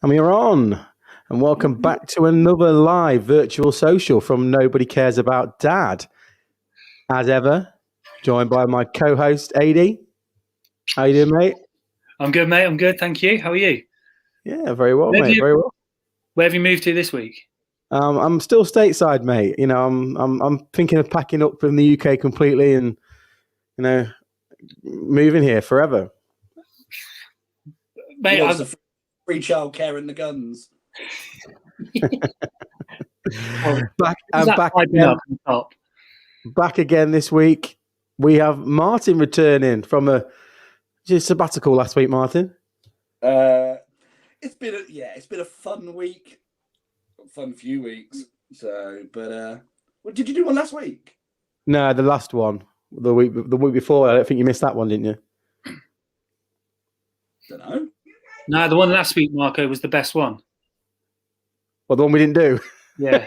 And we are on. And welcome back to another live virtual social from Nobody Cares About Dad. As ever, joined by my co-host, AD. How you doing, mate? I'm good, mate. I'm good, thank you. How are you? Yeah, very well, mate. Very well. Where have you moved to this week? I'm still stateside, mate. You know, I'm thinking of packing up from the UK completely and, you know, moving here forever. Mate, I've free childcare and the guns. Back again this week. We have Martin returning from a sabbatical last week. Martin, it's been a fun week, fun few weeks. So, but what did you do one last week? No, the last one, the week before. I don't think you missed that one, didn't you? Don't know. No, the one last week, Marco, was the best one. Well, the one we didn't do. Yeah.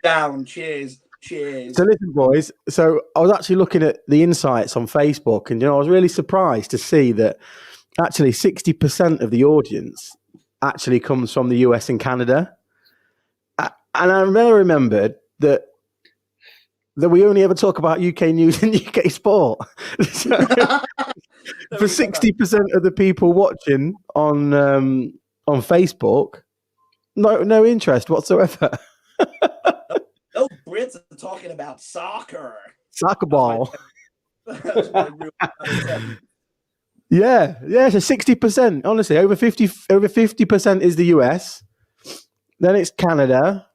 Down. Cheers. So listen, boys. So I was actually looking at the insights on Facebook, and I was really surprised to see that actually 60% of the audience actually comes from the US and Canada. And I remembered that we only ever talk about UK news and UK sport. So, for 60% of the people watching on Facebook, no interest whatsoever. No Brits are talking about soccer. Soccer ball. Yeah. So 60%, honestly, over 50% is the US. Then it's Canada.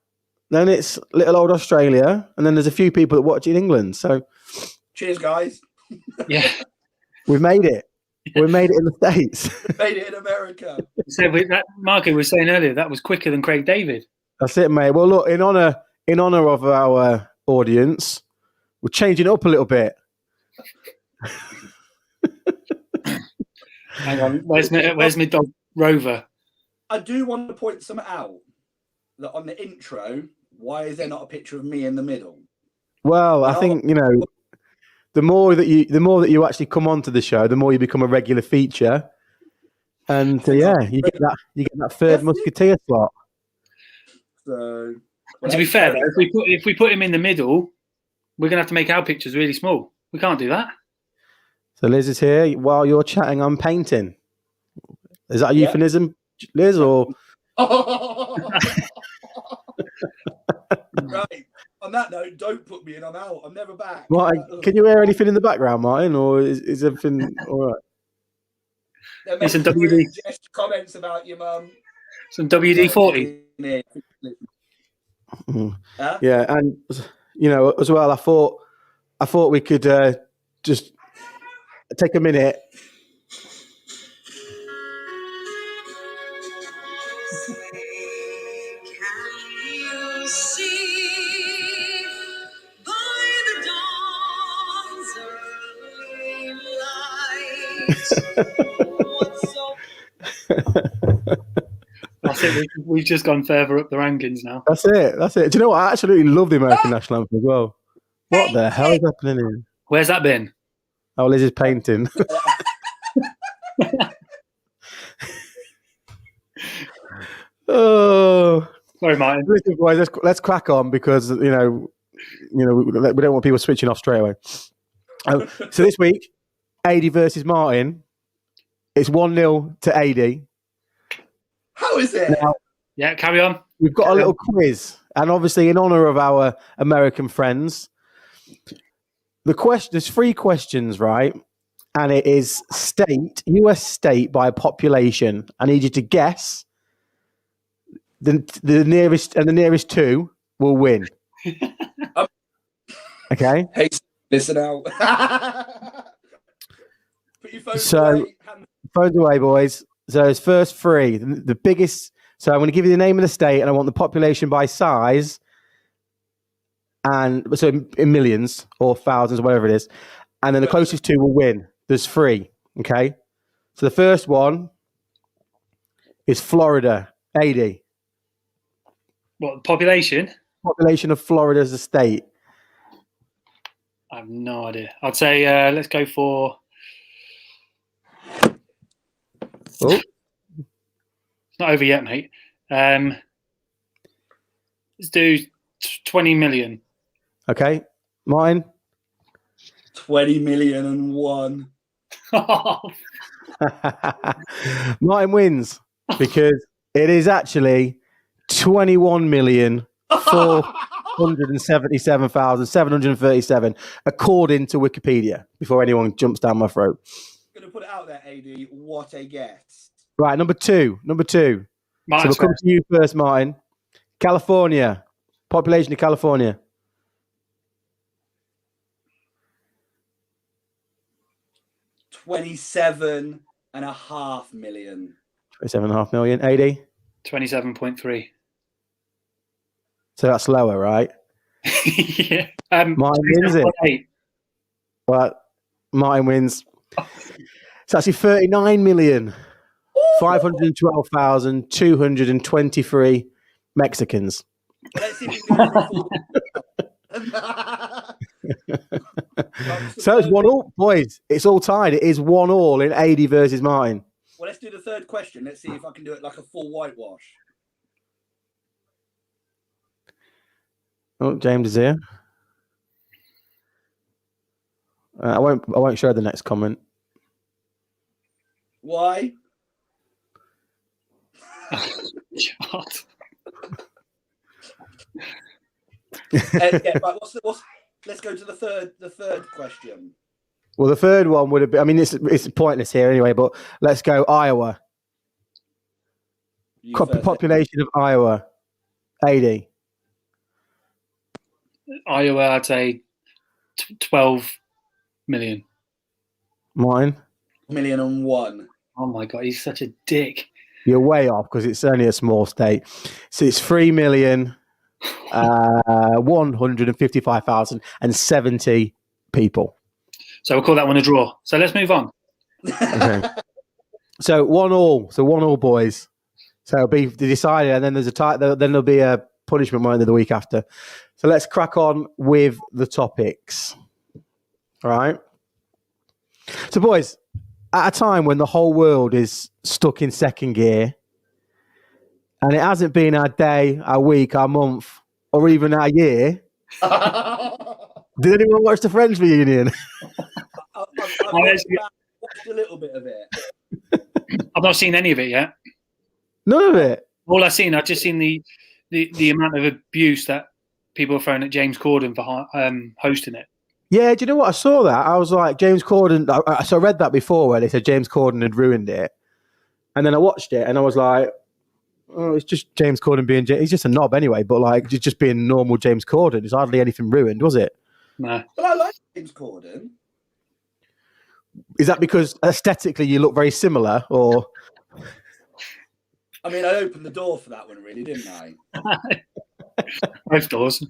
Then it's little old Australia, and then there's a few people that watch in England. So, cheers, guys. Yeah, we've made it. We made it in the States. Made it in America. So Marco was saying earlier that was quicker than Craig David. That's it, mate. Well, look, in honor of our audience, we're changing it up a little bit. Hang on, where's my dog Rover? I do want to point something out. That on the intro, why is there not a picture of me in the middle? Well, I think the more that you actually come onto the show, the more you become a regular feature, and you get that third musketeer slot. So, to be fair, though, if we put him in the middle, we're gonna have to make our pictures really small. We can't do that. So Liz is here while you're chatting. I'm painting. Is that a euphemism, Liz, or? Right. On that note, don't put me in. I'm out. I'm never back. Martin, can you hear anything in the background, Martin, or is everything all right? There's some WD comments about your mum. Some WD-40. Huh? Yeah, and as well, I thought we could just take a minute. That's it. We've just gone further up the rankings now. That's it. Do you know what? I absolutely love the American national anthem as well. What the hell is happening here? Where's that been? Oh, Liz is painting. Oh, sorry, Martin. Listen, boys, let's crack on because we don't want people switching off straight away. So this week, AD versus Martin. It's 1-0 to AD. How is it? Now, yeah, carry on. We've got a little quiz, and obviously, in honor of our American friends, there's 3 questions, right? And it is US state by population. I need you to guess. The nearest 2 will win. Okay. Hey, listen out. Put your phones away. Phones away, boys. So it's first 3. The biggest. So I'm going to give you the name of the state, and I want the population by size, and so in millions or thousands, whatever it is, and then the closest 2 will win. There's 3. Okay. So the first one is Florida. AD. What population? Population of Florida as a state. I have no idea. I'd say let's go for Oh, It's not over yet, mate. Let's do 20 million. okay. Martin? 20,000,001. Martin wins because it is actually 21,477,737 according to Wikipedia, before anyone jumps down my throat. Gonna put it out there, AD. What a guess. Right, number two. So Martin's we'll come to you first, Martin. California. Population of California. 27.5 million. 27.5 million. AD? 27.3. So that's lower, right? Yeah. Martin wins it. 27.8. Well, Martin wins. It's actually 39,512,223 Mexicans. Let's see if we can go through So it's 1-1, boys. It's all tied. It is 1-1 in AD versus Martin. Well, let's do the third question. Let's see if I can do it like a full whitewash. Oh, James is here. I won't show the next comment. Why? God. Yeah, right, let's go to the third question. Well, the third one would have been. I mean, it's pointless here anyway. But let's go Iowa. Population of Iowa. AD. Iowa, I'd say 12 million. Martin. 1,000,001. Oh my God, he's such a dick. You're way off because it's only a small state. So it's 3,155,070 people. So we'll call that one a draw. So let's move on. Okay. So 1-1. So 1-1, boys. So it'll be decided, and then there's then there'll be a punishment one the week after. So let's crack on with the topics. All right. So, boys, at a time when the whole world is stuck in second gear, and it hasn't been our day, our week, our month, or even our year, did anyone watch the Friends reunion? I've watched a little bit of it. I've not seen any of it yet. None of it. All I've just seen the amount of abuse that people are throwing at James Corden for hosting it. Yeah, do you know what? I saw that. I was like, James Corden. So I read that before where they said James Corden had ruined it. And then I watched it and I was like, oh, it's just James Corden being... He's just a knob anyway, but like just being normal James Corden. There's hardly anything ruined, was it? No. But I like James Corden. Is that because aesthetically you look very similar, or... I mean, I opened the door for that one, really, didn't I? Both doors.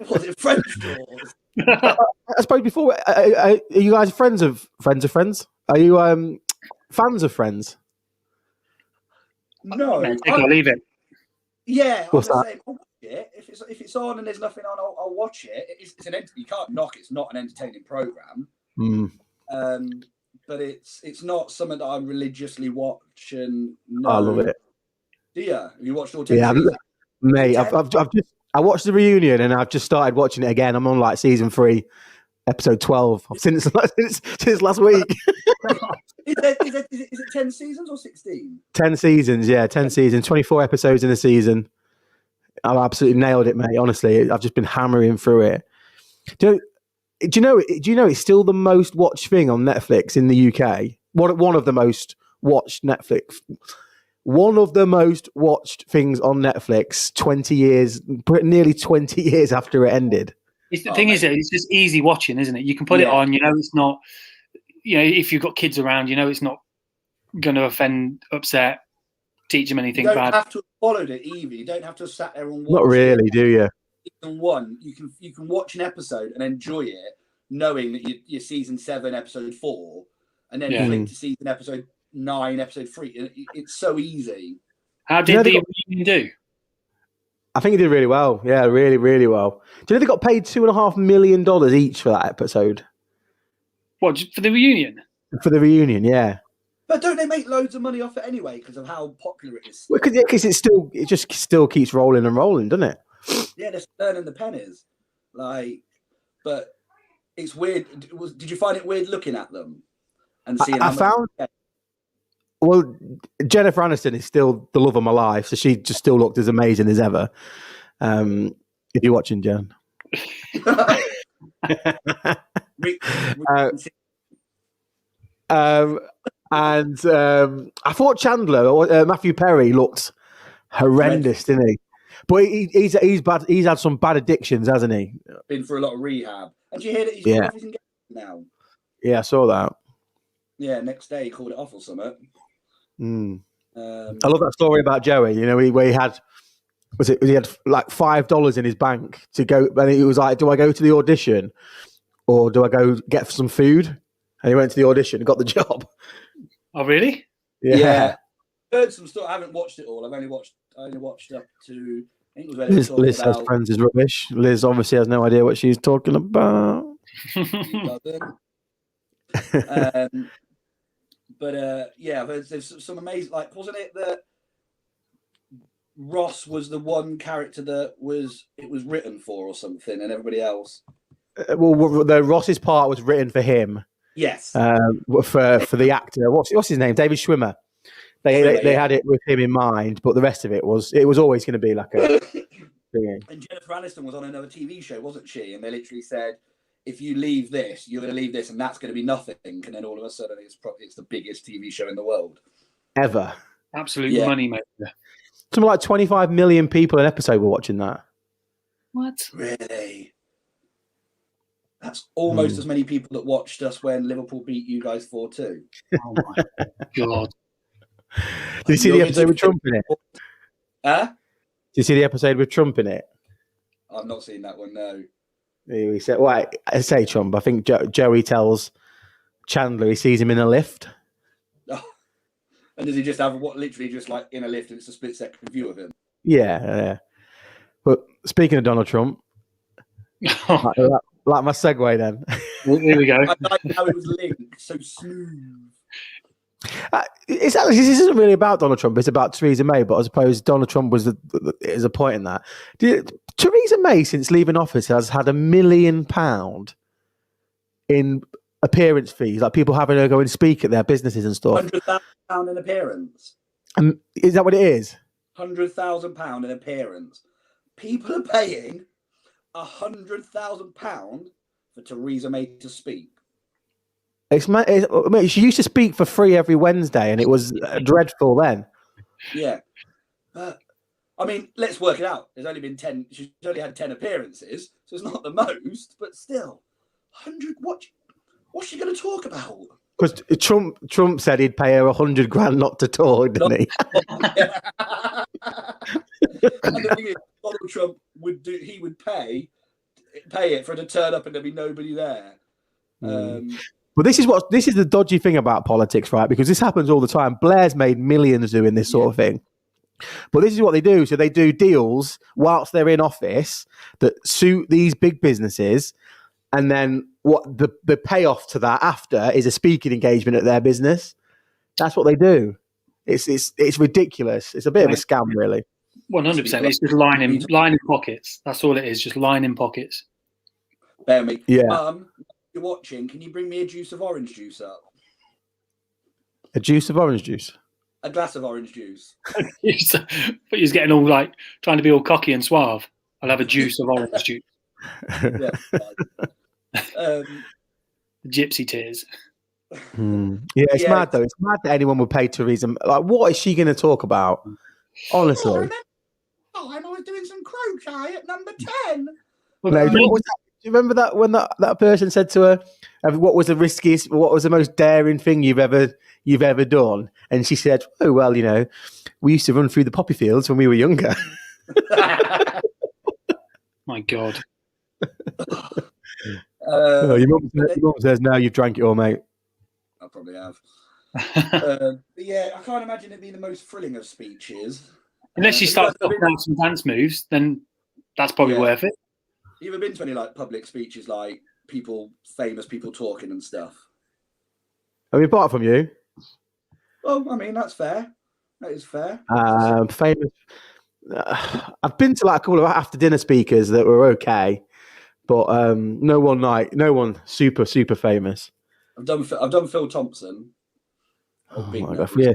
Was it French doors? I suppose before, are you guys friends of friends? Are you fans of Friends? No. Take it or leave it. Yeah, What's I'm the that? same. I'll watch it. If it's on and there's nothing on, I'll watch it. It's you can't knock. It's not an entertaining program. Mm. But it's not something that I'm religiously watching. No. I love it. Do you? Have you watched all 10 Yeah, seasons? mate. I watched the reunion and I've just started watching it again. I'm on like season 3, episode 12 since last week. Is it 10 seasons or 16? 10 seasons, yeah, 10 seasons, 24 episodes in a season. I've absolutely nailed it, mate. Honestly, I've just been hammering through it. Do you know it's still the most watched thing on Netflix in the UK? One of the most watched Netflix. One of the most watched things on Netflix 20 years, nearly 20 years after it ended. The thing is, it's just easy watching, isn't it? You can put it on, it's not, if you've got kids around, it's not going to offend, upset, teach them anything bad. You don't have to have followed it either. You don't have to have sat there and watch Not really, do you? Season 1, you can watch an episode and enjoy it, knowing that you're season 7, episode 4, and then flick to season episode 9, episode 3. It's so easy. How did the reunion do? I think it did really well. Yeah, really, really well. Do you know they got paid $2.5 million each for that episode? What, for the reunion? For the reunion, yeah. But don't they make loads of money off it anyway because of how popular it is? Well, because it just still keeps rolling and rolling, doesn't it? Yeah, they're earning the pennies. But it's weird. Did you find it weird looking at them and seeing? Well, Jennifer Aniston is still the love of my life, so she just still looked as amazing as ever. If you're watching, Jen. And I thought Chandler, Matthew Perry, looked horrendous, didn't he? But he's bad. He's had some bad addictions, hasn't he? Been for a lot of rehab. And do you hear that he's got everything now? Yeah, I saw that. Yeah, next day he called it off or something. I love that story about Joey. You know, where he had he had like $5 in his bank to go, and he was like, "Do I go to the audition, or do I go get some food?" And he went to the audition and got the job. Oh, really? Yeah. Heard some stuff. I haven't watched it all. I only watched up to. I think it was Liz says Friends is rubbish. Liz obviously has no idea what she's talking about. Yeah, there's some amazing. Like, wasn't it that Ross was the one character that was written for or something, and everybody else? Well, the Ross's part was written for him. Yes. For the actor, what's his name? David Schwimmer. They had it with him in mind, but the rest of it was always going to be like a thing. And Jennifer Aniston was on another TV show, wasn't she? And they literally said, if you leave this, you're going to leave this, and that's going to be nothing. And then all of a sudden, it's the biggest TV show in the world ever. Absolute money maker. Something like 25 million people an episode were watching that. What? Really? That's almost as many people that watched us when Liverpool beat you guys 4-2. Oh my God. Did you see the episode with Trump in it? Huh? Did you see the episode with Trump in it? I've not seen that one, no. He said, "Well, I say Trump. I think Joey tells Chandler he sees him in a lift." Oh. And does he just have literally just like in a lift and it's a split-second view of him? Yeah. But speaking of Donald Trump, like my segue then. Here we go. I like how it was linked so smooth. This isn't really about Donald Trump. It's about Theresa May, but I suppose Donald Trump is a point in that. Theresa May, since leaving office, has had £1 million in appearance fees, like people having her go and speak at their businesses and stuff. £100,000 in appearance. Is that what it is? £100,000 in appearance. People are paying £100,000 for Theresa May to speak. She used to speak for free every Wednesday, and it was dreadful then. Yeah. I mean, let's work it out. There's only been 10. She's only had 10 appearances, so it's not the most, but still, 100. What's she going to talk about? Because Trump said he'd pay her $100,000 not to talk, didn't he? And the thing is, Donald Trump would pay it for her to turn up and there'd be nobody there. But this is the dodgy thing about politics, right? Because this happens all the time. Blair's made millions doing this sort of thing. But this is what they do. So they do deals whilst they're in office that suit these big businesses. And then what the payoff to that after is a speaking engagement at their business. That's what they do. It's ridiculous. It's a bit of a scam, really. 100%. It's just lining pockets. That's all it is. Just lining pockets. Bear me. Yeah. You're watching. Can you bring me a juice of orange juice up? A juice of orange juice? A glass of orange juice. But he's getting all like trying to be all cocky and suave. I'll have a juice of orange juice. Yeah. Gypsy tears. Yeah, it's mad though. It's mad that anyone would pay Theresa. Like, what is she going to talk about? Honestly. I was doing some crochet at number 10. Do you remember that when that person said to her, "What was the riskiest? What was the most daring thing you've ever done?" And she said, "Oh well, we used to run through the poppy fields when we were younger." My God. Your mum says, "No, you've drank it all, mate." I probably have. But yeah, I can't imagine it being the most thrilling of speeches. Unless you start talking about some dance moves, then that's probably worth it. You ever been to any like public speeches, like famous people talking and stuff? I mean, apart from you. Well, I mean, that's fair. That is fair. Famous. I've been to like a couple of after dinner speakers that were okay, but no one super famous. I've done Phil Thompson. Oh big my nose. God, yeah.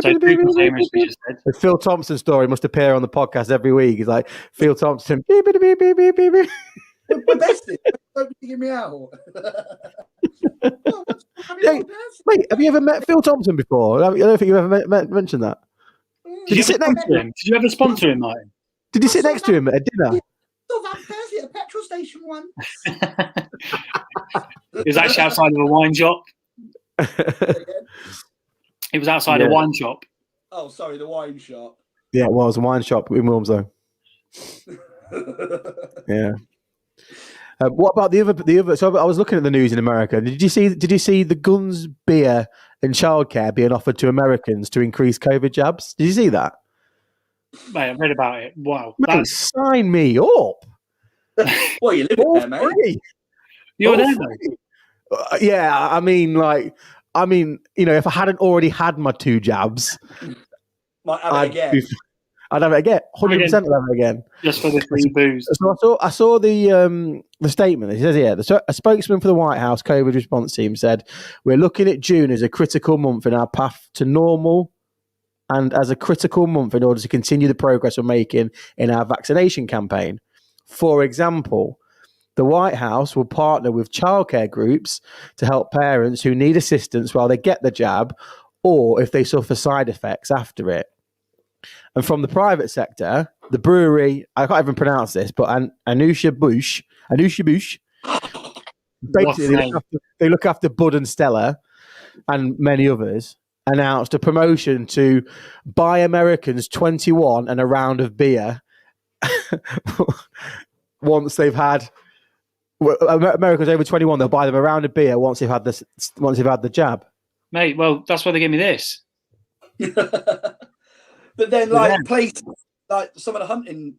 So super famous, we just said. The Phil Thompson story must appear on the podcast every week. He's like Phil Thompson. Beep, beep, beep, beep, beep, beep. We're besties. Don't dig me out. Wait, have you ever met Phil Thompson before? I don't think you've ever mentioned that. Did you sit next to him? Did you ever sponsor him, Martin? Did you sit next to him at dinner? Saw Van Persie at a petrol station once. It was actually outside of a wine shop. It was outside a wine shop. Oh, sorry, the wine shop. Yeah, it was a wine shop in Wilmslow. Yeah. What about the other? So I was looking at the news in America. Did you see the guns, beer, and childcare being offered to Americans to increase COVID jabs? Did you see that? Mate, I read about it. Wow. Mate, sign me up. Well, you live there, mate. You're there, mate. Yeah, I mean, if I hadn't already had my 2 jabs, might have it again. I'd have it again. 100% have it again. Just for the free booze. So I saw the statement. It says here, a spokesman for the White House COVID response team said, "We're looking at June as a critical month in our path to normal and as a critical month in order to continue the progress we're making in our vaccination campaign. For example, the White House will partner with childcare groups to help parents who need assistance while they get the jab or if they suffer side effects after it." And from the private sector, the brewery, I can't even pronounce this, but Anheuser-Busch, basically they look after Bud and Stella and many others, announced a promotion to buy Americans 21 and a round of beer once they've had. Americans over 21, they'll buy them a round of beer once they've had the jab. Mate, well, that's why they gave me this. But then, like places like some of the hunting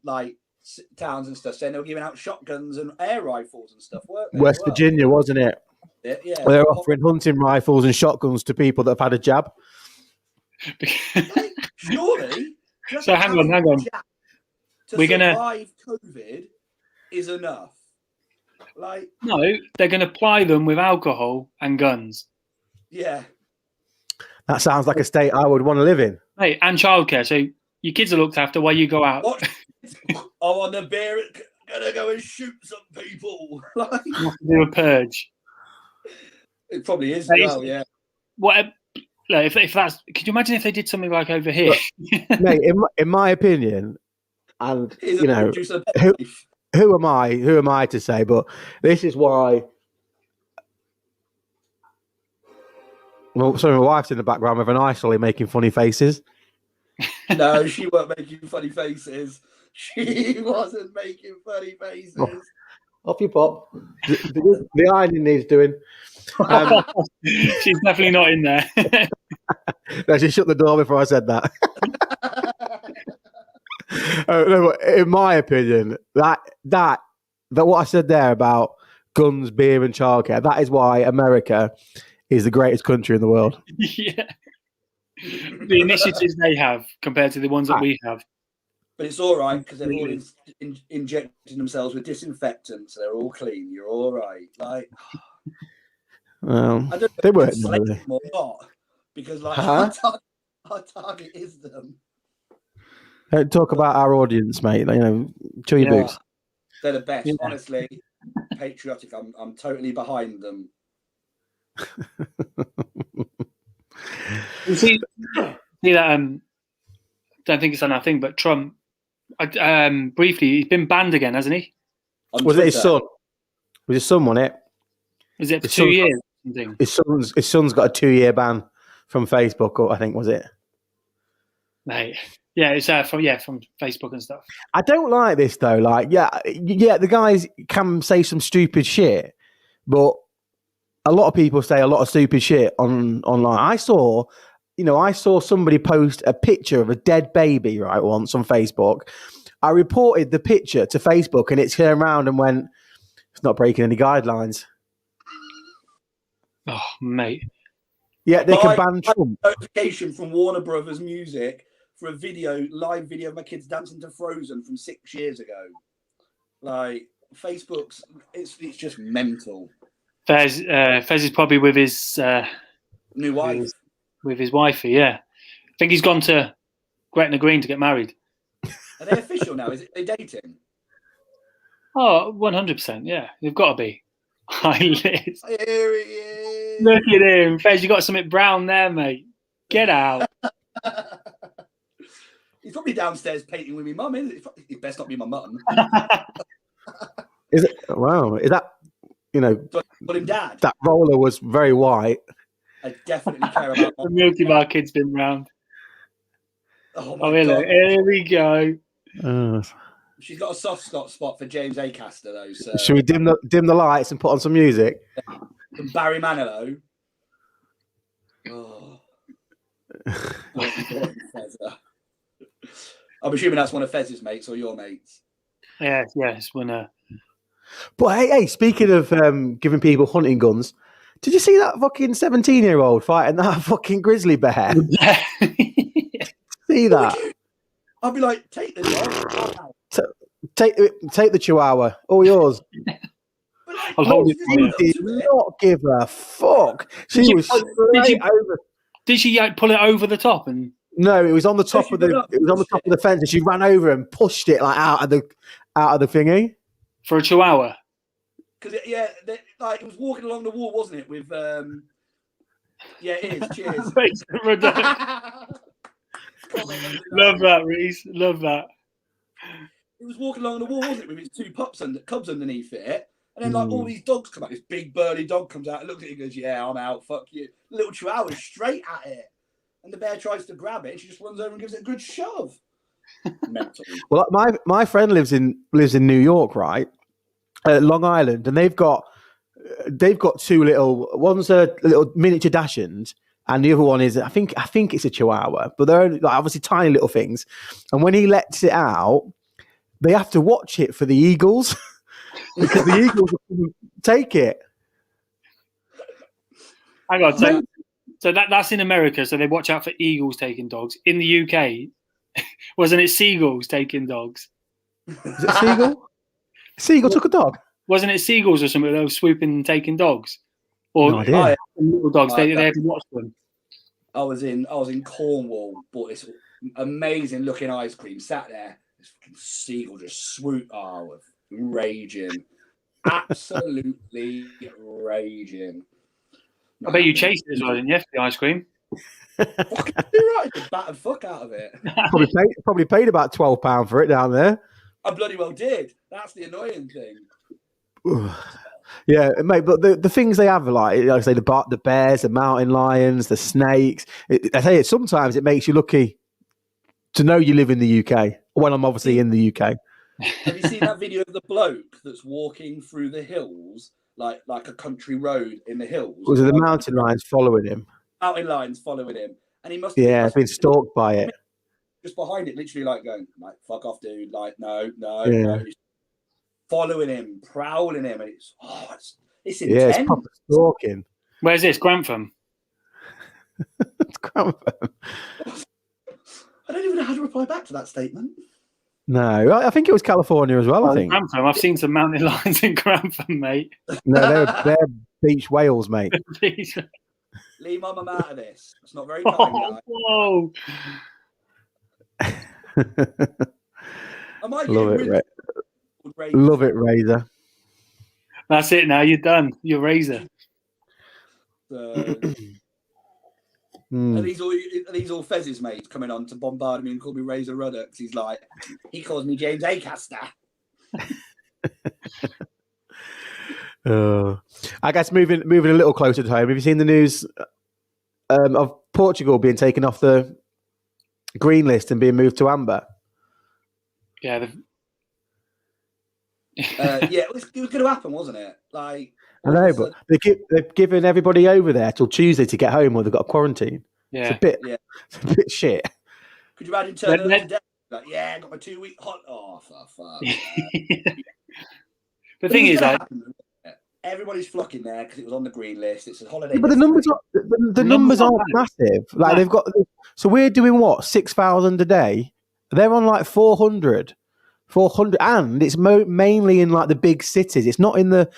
towns and stuff, saying they were giving out shotguns and air rifles and stuff. Weren't they? West Virginia, wasn't it? Yeah. Well, they're offering hunting rifles and shotguns to people that have had a jab. Surely. So hang on. We're going to survive COVID is enough. No, they're going to ply them with alcohol and guns. Yeah. That sounds like a state I would want to live in. Hey, and childcare. So your kids are looked after while you go out. I'm on the beer. Gonna go and shoot some people. You have to do a purge. It probably is. Yeah. What? If that's, could you imagine if they did something like over here? Mate, in my opinion, and who am I to say? But this is why. Well, sorry, my wife's in the background with an isolate making funny faces. No, she weren't making funny faces. She wasn't making funny faces. Oh, off you pop. The ironing needs doing. She's definitely not in there. No, she shut the door before I said that. No, in my opinion, that what I said there about guns, beer, and childcare, that is why America is the greatest country in the world. Yeah. The initiatives they have compared to the ones that we have. But it's all right because they're all injecting themselves with disinfectants. They're all clean. You're all right. Well, I don't know they weren't or not because our target is them. Don't talk about our audience, mate. Chew your boots. They're the best. Yeah. Honestly, patriotic. I'm totally behind them. You see that? Don't think it's on our thing, but Trump, briefly, he's been banned again, hasn't he? Was it his son? Was his son on it? Is it for 2 years? His son's got a 2-year ban from Facebook, or I think was it? Mate, yeah, it's from Facebook and stuff. I don't like this though. The guys can say some stupid shit, but a lot of people say a lot of stupid shit online. I saw somebody post a picture of a dead baby once on Facebook. I reported the picture to Facebook, and it turned around and went, "It's not breaking any guidelines." Oh, mate. Yeah, they can ban Trump. Notification from Warner Brothers Music for a live video of my kids dancing to Frozen from 6 years ago. Like Facebook's, it's just mental. Fez is probably with his new wife. With his wifey, yeah. I think he's gone to Gretna Green to get married. Are they official now? Is it they dating? Oh, 100%, yeah. They've got to be. Here he is. Look at him. Fez, you got something brown there, mate. Get out. He's probably downstairs painting with me mum, isn't it? It best not be my mum. Is it? Wow. Is that, But him dad. That roller was very white. I definitely care about the Milky Bar kid's been round. Oh my God. Here we go. She's got a soft spot for James Acaster, though. So. Should we dim the lights and put on some music? From Barry Manilow. Oh. I'm assuming that's one of Fez's mates or your mates. Yes, when. But hey, speaking of giving people hunting guns, did you see that fucking 17-year-old fighting that fucking grizzly bear? See that? I'll be like, take the dog. Take the chihuahua, all yours. I'll hold it. She did not give a fuck. She was straight over. Did she pull it over the top? And no, it was on the top of the fence, and she ran over and pushed it like out of the thingy. For a chihuahua. Because it was walking along the wall, wasn't it? With yeah, it is. Cheers. Love that, Reese. Love that. It was walking along the wall, wasn't it, with its two cubs underneath it, and then all these dogs come out. This big burly dog comes out and looks at it and goes, "Yeah, I'm out. Fuck you." The little chihuahua straight at it, and the bear tries to grab it, and she just runs over and gives it a good shove. Mental. Well, my friend lives in New York, right? Long Island, and they've got two little. One's a little miniature Dachshund, and the other one is I think it's a Chihuahua, but they're only, obviously tiny little things. And when he lets it out, they have to watch it for the eagles because the eagles will take it. Hang on, so that's in America, so they watch out for eagles taking dogs. In the UK, wasn't it seagulls taking dogs? Is it a seagull? Seagull took a dog. Wasn't it seagulls or something that were swooping and taking dogs? Or no idea. Little dogs, they had to watch them. I was in Cornwall, bought this amazing looking ice cream, sat there, this fucking seagull just swooped. Oh, raging. Absolutely raging. I bet you chased it as well, didn't you, the ice cream? Fucking right, the battered fuck out of it. Probably paid about £12 for it down there. I bloody well did. That's the annoying thing. Yeah, mate. But the things they have, like I say, the bears, the mountain lions, the snakes. I tell you, sometimes it makes you lucky to know you live in the UK. When I'm obviously in the UK. Have you seen that video of the bloke that's walking through the hills, like a country road in the hills? Was it the mountain lions following him? Mountain lions following him, and he must. Yeah, been stalked by it. Just behind it, literally like going, like, fuck off, dude. Like, no. Yeah. Following him, prowling him, and it's intense. Yeah, it's proper stalking. Where's this? Grantham? It's Grantham. I don't even know how to reply back to that statement. No, I think it was California as well, I think. Grantham. I've seen some mountain lions in Grantham, mate. No, they're beach whales, mate. Leave my mum out of this. It's not very kind. Whoa. Love it, Razor. That's it now. You're done. You're Razor. Are these all Fez's mates coming on to bombard me and call me Razor Rudder? Because he calls me James Acaster. I guess moving a little closer to home. Have you seen the news of Portugal being taken off the green list and being moved to amber? Yeah. It was going to happen, wasn't it? Like, I know, but they've given everybody over there till Tuesday to get home, or they've got a quarantine. Yeah, it's a bit shit. Could you imagine turning up today? Like, I got my 2-week hot. Oh, for fuck. The thing is, everybody's flocking there because it was on the green list. It's a holiday. But the numbers are the numbers aren't massive. Like they've got. So we're doing what 6,000 a day. They're on like 400, and it's mainly in like the big cities. It's not in the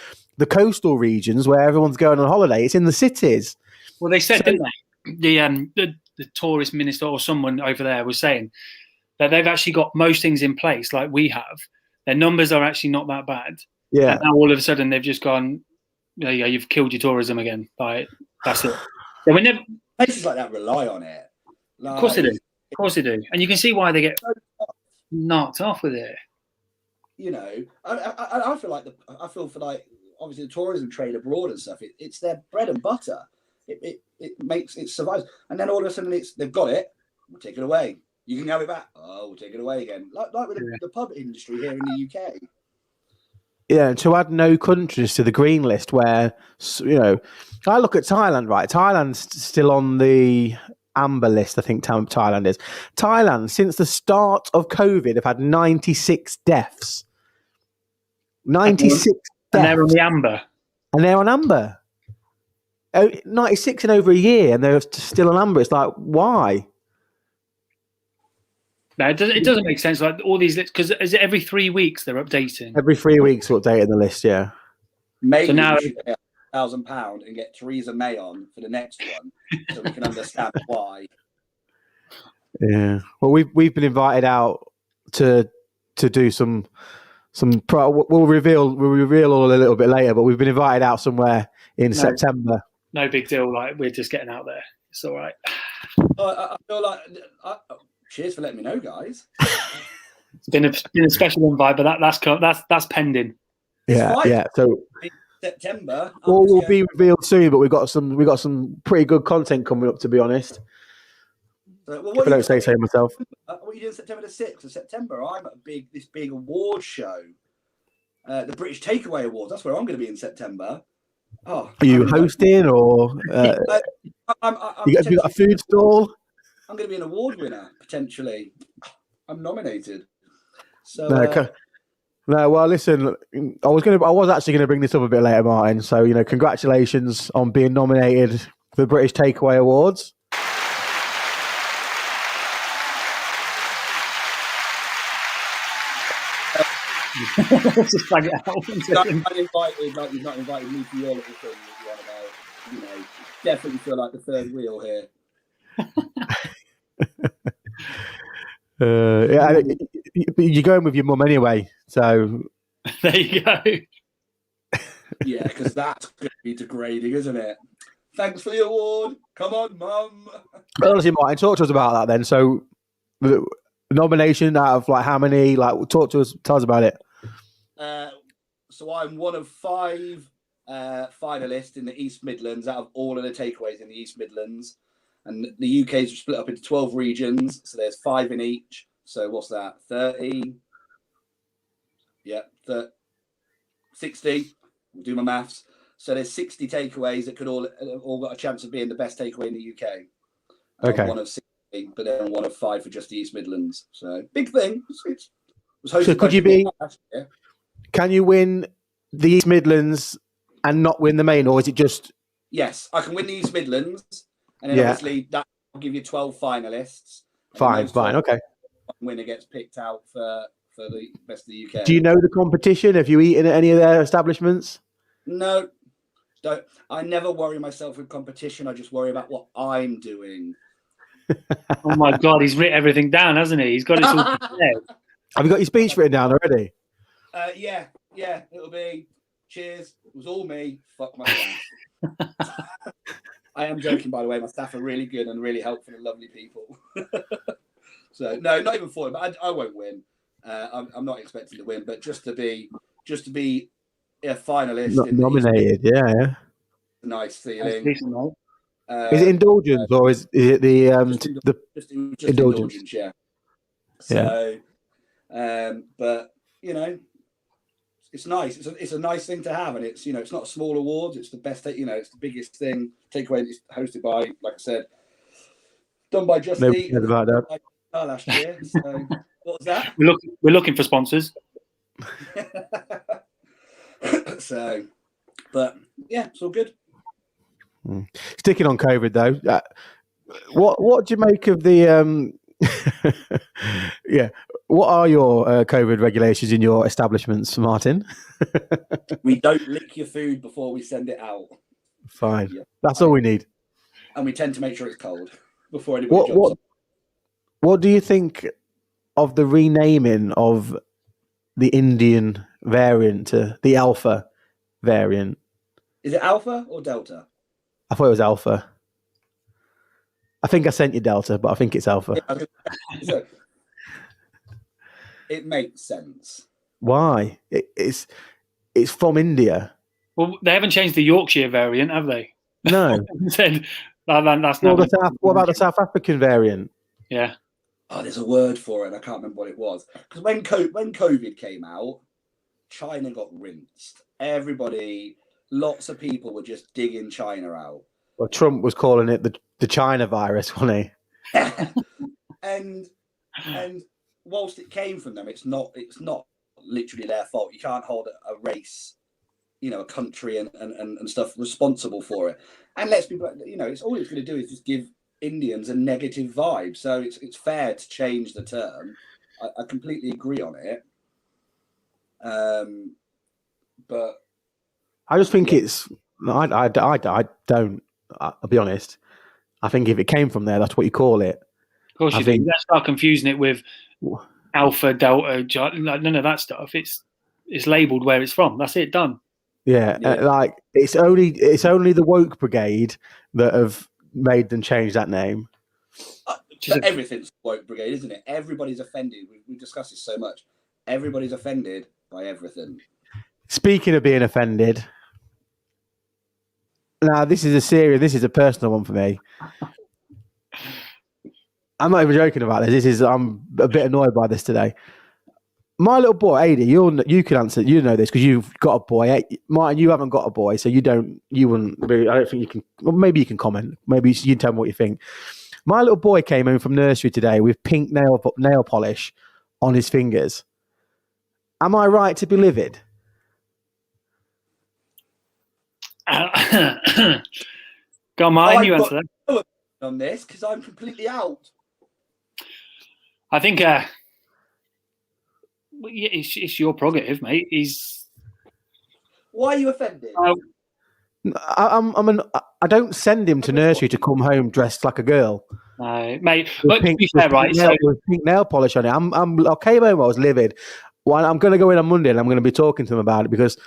coastal regions where everyone's going on holiday. It's in the cities. Well, they said, didn't they? The tourist minister or someone over there was saying that they've actually got most things in place, like we have. Their numbers are actually not that bad. Yeah. And now all of a sudden they've just gone, yeah, you've killed your tourism again. Like that's it. So we never. Places like that rely on it. Like, of course they do. Of course they do. And you can see why they get knocked off with it. You know, I feel like I feel for like obviously the tourism trade abroad and stuff. It's their bread and butter. It makes it survives, and then all of a sudden they've got it. We'll take it away. You can have it back. Oh, we'll take it away again. Like with the pub industry here in the UK. Yeah, to add no countries to the green list, where I look at Thailand. Right, Thailand's still on the amber list. I think Thailand is. Thailand, since the start of COVID, have had 96 deaths. 96 deaths. And they're on the amber. And they're on amber. 96 in over a year, and they're still on amber. It's like, why? No, it doesn't make sense. Like all these lists, because is it every 3 weeks they're updating? Every 3 weeks, we're updating the list. Yeah. Maybe so now we should pay £1,000 and get Theresa May on for the next one, so we can understand why. Yeah. Well, we've been invited out to do some. We'll reveal all a little bit later, but we've been invited out somewhere in September. No big deal. Like we're just getting out there. It's all right. I feel like. Cheers for letting me know, guys. It's been a special invite, but that's pending. Yeah. So September. All will be revealed soon, but we've got some pretty good content coming up. To be honest, if I don't say so myself. What are you doing September the 6th of September? I'm at this big award show, the British Takeaway Awards. That's where I'm going to be in September. Oh, are you hosting or you got a food stall? I'm going to be an award winner potentially. I'm nominated. So no. Well, listen, I was actually going to bring this up a bit later, Martin. So congratulations on being nominated for the British Takeaway Awards. Just flag it out. You've not invited me to your little thing that you want about. Definitely feel like the third wheel here. You're going with your mum anyway, so there you go. Yeah, because that's going to be degrading, isn't it? Thanks for the award. Come on, mum. Honestly, Martin, talk to us about that then. So, the nomination out of like how many? Like, tell us about it. So I'm one of 5 finalists in the East Midlands out of all of the takeaways in the East Midlands. And the UK is split up into 12 regions. So there's 5 in each. So what's that? 30. Yeah, 60. We'll do my maths. So there's 60 takeaways that could all got a chance of being the best takeaway in the UK. Okay. One of 60, but then one of 5 for just the East Midlands. So big thing. So could you be? Can you win the East Midlands and not win the main, or is it just? Yes, I can win the East Midlands, and then obviously that will give you 12 finalists. Fine, okay. Winner gets picked out for the best of the UK. Do you know the competition? Have you eaten at any of their establishments? No, don't. I never worry myself with competition. I just worry about what I'm doing. Oh my God, he's written everything down, hasn't he? He's got it all prepared. Have you got your speech written down already? Yeah. It'll be cheers. It was all me. Fuck my staff. I am joking, by the way. My staff are really good and really helpful and lovely people. So no, not even for it. But I won't win. I'm not expecting to win, but just to be a finalist, nominated. Yeah. Nice feeling. Decent, is it indulgence or is it the just indulgence? Yeah. So, but it's nice. It's a nice thing to have, and it's it's not a small award. It's the best. It's the biggest thing. Takeaway is hosted by, like I said, done by Just Eat. About that. Last year. So what was that? We're looking for sponsors. So, But yeah, it's all good. Sticking on COVID though, what do you make of the? Yeah, what are your COVID regulations in your establishments, Martin? We don't lick your food before we send it out. Fine, that's all we need. And we tend to make sure it's cold before anybody jumps on. What do you think of the renaming of the Indian variant to the Alpha variant? Is it Alpha or Delta? I thought it was Alpha. I think I sent you Delta, but I think it's Alpha. Yeah, it makes sense. Why? It's from India. Well, they haven't changed the Yorkshire variant, have they? No. Said, that's not. What about the South African variant? Yeah. Oh, there's a word for it. I can't remember what it was. Because when COVID came out, China got rinsed. Lots of people were just digging China out. Well, Trump was calling it the China virus, wasn't he? and whilst it came from them, it's not literally their fault. You can't hold a race, a country and stuff responsible for it. And let's be, it's all it's going to do is just give Indians a negative vibe. So it's fair to change the term. I completely agree on it. But I just think it's. I don't. I'll be honest. I think if it came from there, that's what you call it. Of course, you think. Let's start confusing it with Alpha, Delta, none of that stuff. It's labelled where it's from. That's it. Done. Yeah. Like it's only the woke brigade that have made them change that name. Everything's woke brigade, isn't it? Everybody's offended. We've discussed this so much. Everybody's offended by everything. Speaking of being offended, now this is a personal one for me. I'm not even joking about this. I'm a bit annoyed by this today. My little boy, Ada, you can answer. You know this because you've got a boy. Martin, you haven't got a boy, so you wouldn't. Really, I don't think you can. Well, maybe you can comment. Maybe you tell me what you think. My little boy came home from nursery today with pink nail polish on his fingers. Am I right to be livid? Go on, Martin, you answer that. On this, because I'm completely out. I think it's your prerogative, mate. Why are you offended? I don't send him to nursery to come home dressed like a girl. No, mate. But to be fair, right? With pink nail polish on it. I came home. I was livid. Well, I'm going to go in on Monday and I'm going to be talking to him about it because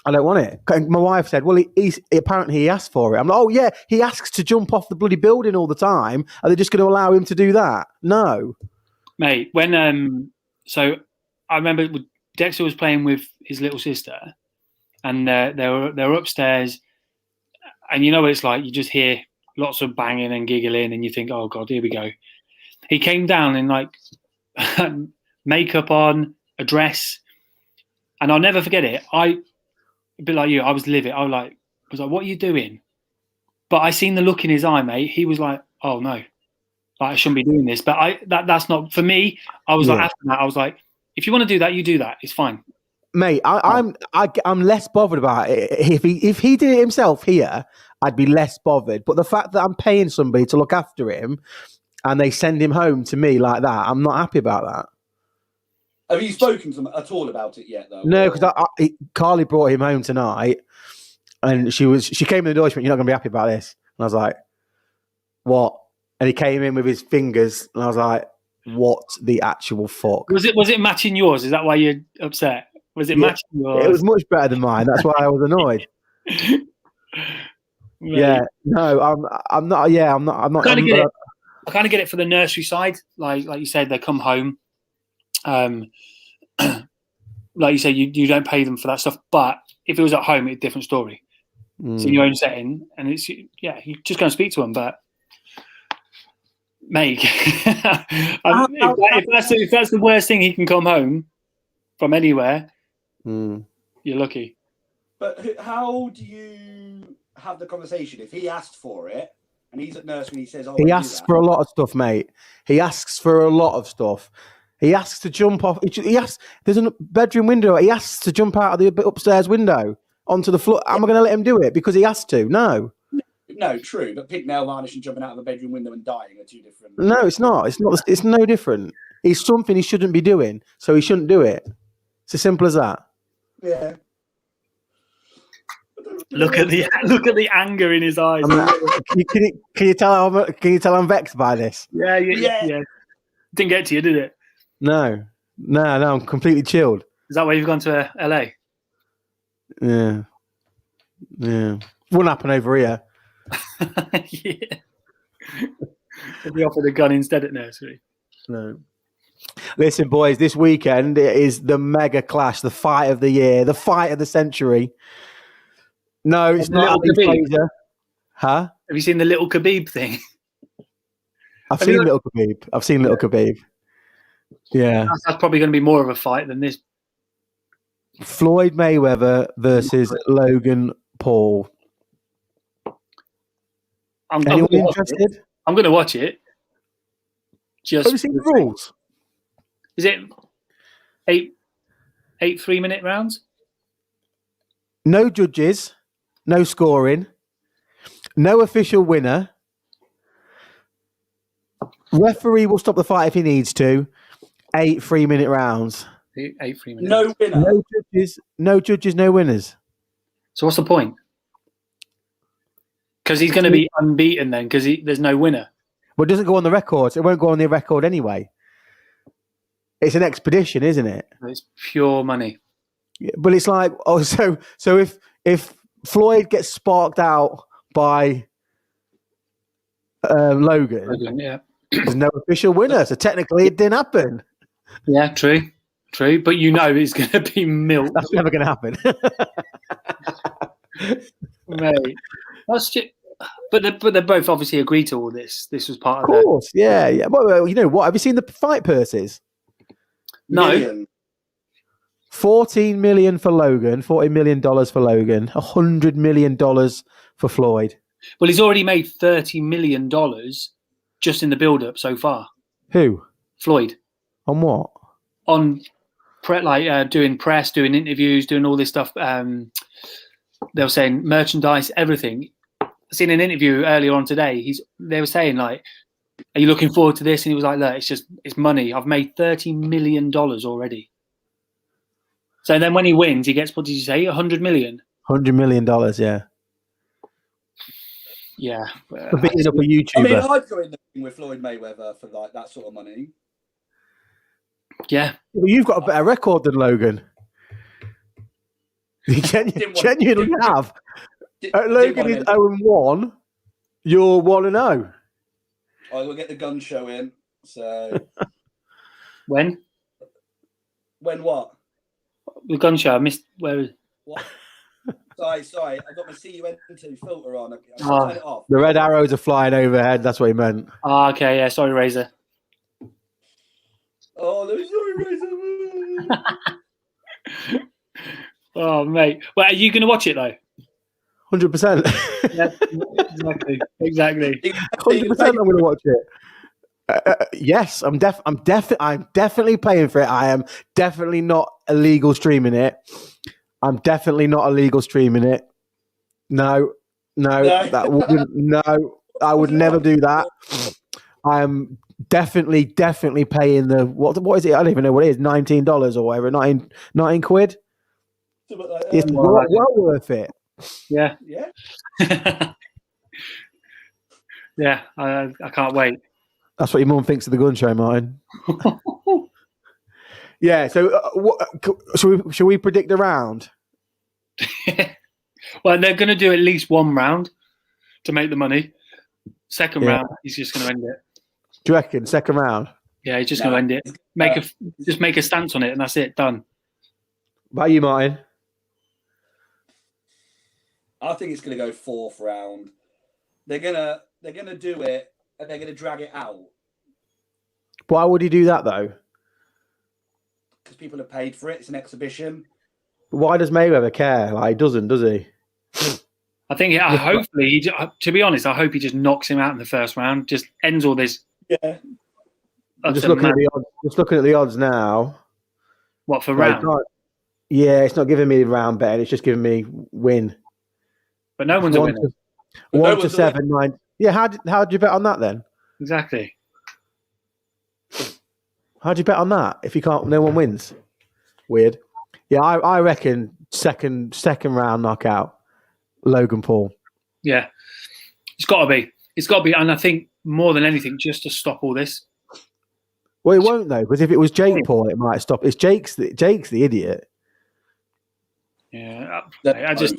I don't want it. My wife said, "Well, apparently he asked for it." I'm like, "Oh yeah, he asks to jump off the bloody building all the time. Are they just going to allow him to do that?" No, mate. When so I remember Dexter was playing with his little sister, and they were upstairs, and you know what it's like. You just hear lots of banging and giggling, and you think, "Oh God, here we go." He came down in like makeup on, a dress, and I'll never forget it. A bit like you, I was livid. I was like, "What are you doing?" But I seen the look in his eye, mate. He was like, "Oh no, I shouldn't be doing this." But that's not for me. I was like, after that, I was like, "If you want to do that, you do that. It's fine." Mate, I'm less bothered about it. If he did it himself here, I'd be less bothered. But the fact that I'm paying somebody to look after him and they send him home to me like that, I'm not happy about that. Have you spoken to them at all about it yet, though? No, because Carly brought him home tonight, and she came in the door. She went, "You're not going to be happy about this." And I was like, "What?" And he came in with his fingers, and I was like, "What the actual fuck?" Was it matching yours? Is that why you're upset? Was it matching yours? It was much better than mine. That's why I was annoyed. Yeah, no, I'm not. Yeah, I'm not. I kind of get it for the nursery side. Like you said, they come home. Like you say, you don't pay them for that stuff. But if it was at home, it's a different story. It's in your own setting, and you just go and speak to them. But mate, if that's the worst thing, he can come home from anywhere. You're lucky. But how do you have the conversation if he asked for it and he's at nursery and he says, "Oh, he asks for a lot of stuff, mate. He asks for a lot of stuff." He asks to jump off. He asks. There's a bedroom window. He asks to jump out of the upstairs window. onto the floor. Am I going to let him do it because he has to? No. No, true. But pink nail varnish and jumping out of a bedroom window and dying are two different. No, it's not. It's not. It's no different. It's something he shouldn't be doing, so he shouldn't do it. It's as simple as that. Yeah. Look at the anger in his eyes. Can you tell I'm vexed by this? Yeah. Didn't get to you, did it? No. I'm completely chilled. Is that why you've gone to LA? Yeah. Wouldn't happen over here. Yeah. If we offered a gun instead at Nursery. No. Listen, boys, this weekend it is the mega clash, the fight of the year, the fight of the century. No, it's not Abby Fraser. Huh? Have you seen the little Khabib thing? I've seen Little Khabib. Yeah. That's probably going to be more of a fight than this. Floyd Mayweather versus Logan Paul. Anyone interested? I'm going to watch it. Have you seen the rules? Is it eight 3-minute rounds? No judges, no scoring, no official winner. Referee will stop the fight if he needs to. 8 3-minute rounds. 8 3-minute. No winner. No judges, no winners. So what's the point? Because he's going to be unbeaten then, because there's no winner. Well, it doesn't go on the record. So it won't go on the record anyway. It's an expedition, isn't it? It's pure money. Yeah, but it's like, so if Floyd gets sparked out by Logan, yeah, there's no official winner. So technically, it didn't happen. Yeah, true. But it's going to be milk. That's never going to happen, mate. That's just. But they both obviously agreed to all this. This was part of Of course, yeah. Well, you know what? Have you seen the fight purses? No. Million. 14 million for Logan, $40 million for Logan, $100 million for Floyd. Well, he's already made $30 million just in the build-up so far. Who? Floyd. On what? On doing press, doing interviews, doing all this stuff. They were saying merchandise, everything. I seen an interview earlier on today. They were saying like, "Are you looking forward to this?" And he was like, "Look, it's money. I've made $30 million already." So then when he wins, he gets, what did you say, $100 million? $100 million, yeah. Yeah. For beating up a YouTuber. I mean, I'd go in the ring with Floyd Mayweather for like that sort of money. Yeah. Well, you've got a better record than Logan. You genuinely have. Logan is 0-1. You're 1-0. I will get the gun show in. So When? When what? The gun show. I missed. Where is? What? Sorry. I got my CUN2 filter on. I turn it off. The red arrows are flying overhead. That's what he meant. Oh, okay. Yeah. Sorry, Razor. Oh, sorry, Razor. Oh, mate. Well, are you going to watch it though? 100%. Yeah, exactly. 100%. I'm going to watch it. Yes, I'm definitely paying for it. I am definitely not illegal streaming it. I'm definitely not illegal streaming it. No, that wouldn't. No, I would never do that. I am definitely paying the what is it? I don't even know what it is. $19 or whatever. 19 quid. It's well worth it. Yeah. Yeah. Yeah. I can't wait. That's what your mum thinks of the gun show, Martin. Yeah. So, should we predict a round? Well, they're going to do at least one round to make the money. Second round, he's just going to end it. Do you reckon second round? Yeah, he's just going to end it. Make a stance on it, and that's it. Done. What about you, Martin? I think it's going to go fourth round. They're gonna do it, and they're gonna drag it out. Why would he do that though? Because people have paid for it. It's an exhibition. Why does Mayweather care? Like, he doesn't, does he? I think hopefully, to be honest, I hope he just knocks him out in the first round. Just ends all this. Yeah. I'm just looking at the odds. Just looking at the odds now. What for round? Yeah, it's not giving me round betting. It's just giving me win. But no one's a winner. But no 1 to one's a 7, 9. Yeah, how'd you bet on that then? Exactly. How'd you bet on that if no one wins? Weird. Yeah, I reckon second round knockout, Logan Paul. Yeah, it's got to be. It's got to be, and I think more than anything, just to stop all this. Well, it won't though, because if it was Jake Paul, it might stop. It's Jake's the idiot. Yeah, I just.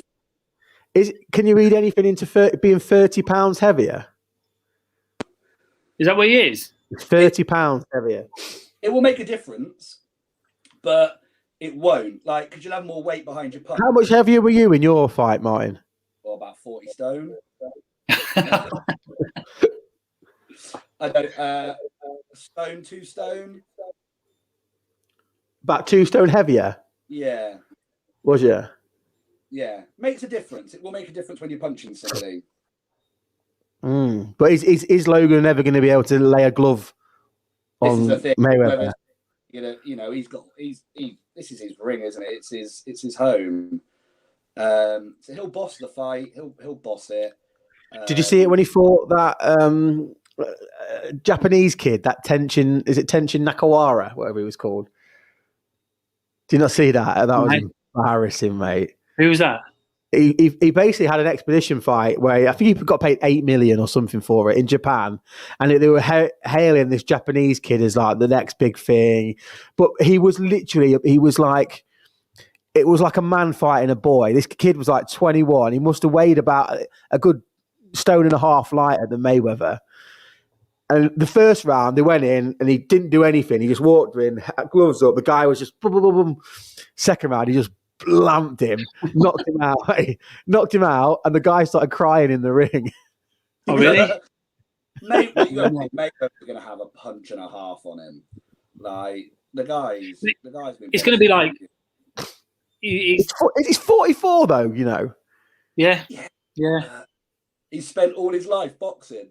Can you read anything into being £30 heavier? Is that what he is? It's £30 heavier. It will make a difference, but it won't. Like, because you'll have more weight behind your punch. How much heavier were you in your fight, Martin? Well, about 40 stone. I don't. Stone, 2 stone. About 2 stone heavier. Yeah. Was you? Yeah, makes a difference. It will make a difference when you're punching somebody. But is Logan ever going to be able to lay a glove on Mayweather? You know, this is his ring, isn't it? It's his home. So he'll boss the fight. He'll boss it. Did you see it when he fought that Japanese kid? That Tenshin Nakawara, whatever he was called. Did you not see that? That was embarrassing, mate. Who was that? He basically had an expedition fight where I think he got paid $8 million or something for it in Japan, and they were hailing this Japanese kid as like the next big thing. But it was like a man fighting a boy. This kid was like 21. He must have weighed about a good 1.5 stone lighter than Mayweather. And the first round, they went in and he didn't do anything. He just walked in, gloves up. The guy was just boom, boom, boom, boom. Second round, he just blamped him, knocked him out, and the guy started crying in the ring. Oh, really? Mayweather's going to have a punch and a half on him. Like the guy's been. It's going to be like. He's 44 though, you know. Yeah. He's spent all his life boxing.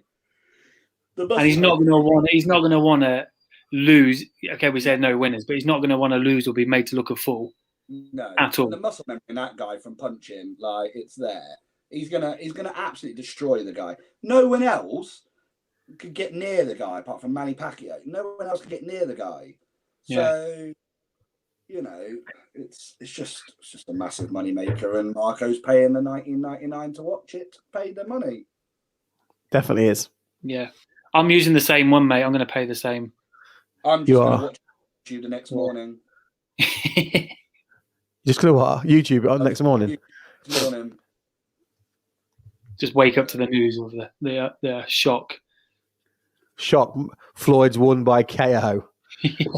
And he's not going to want to lose. Okay, we said no winners, but he's not going to want to lose or be made to look a fool. No, at all. The muscle memory in that guy from punching, like it's there. He's gonna absolutely destroy the guy. No one else could get near the guy apart from Manny Pacquiao. No one else could get near the guy. So, you know, it's just a massive money maker, and Marco's paying the $19.99 to watch it. Pay the money. Definitely is. Yeah, I'm using the same one, mate. I'm going to pay the same. I'm just going to watch you the next morning. Just gonna what? YouTube it on next morning. Just wake up to the news of the shock. Shock. Floyd's won by KO.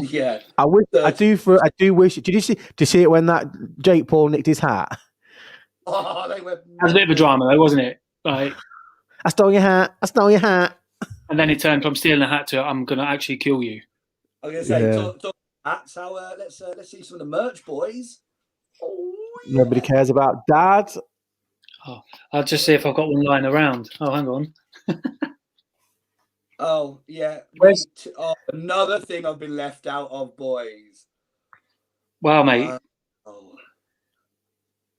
Yeah. I do wish. Did you see it when that Jake Paul nicked his hat? Oh, that was a bit of a drama, though, wasn't it? Like, I stole your hat. And then it turned from stealing a hat to I'm gonna actually kill you. I was gonna say, talk hats. How? Let's see some of the merch, boys. Oh, yeah. Nobody cares about Dad. Oh, I'll just see if I've got one lying around. Oh, hang on. Oh, yeah. Another thing I've been left out of, boys. Wow, mate.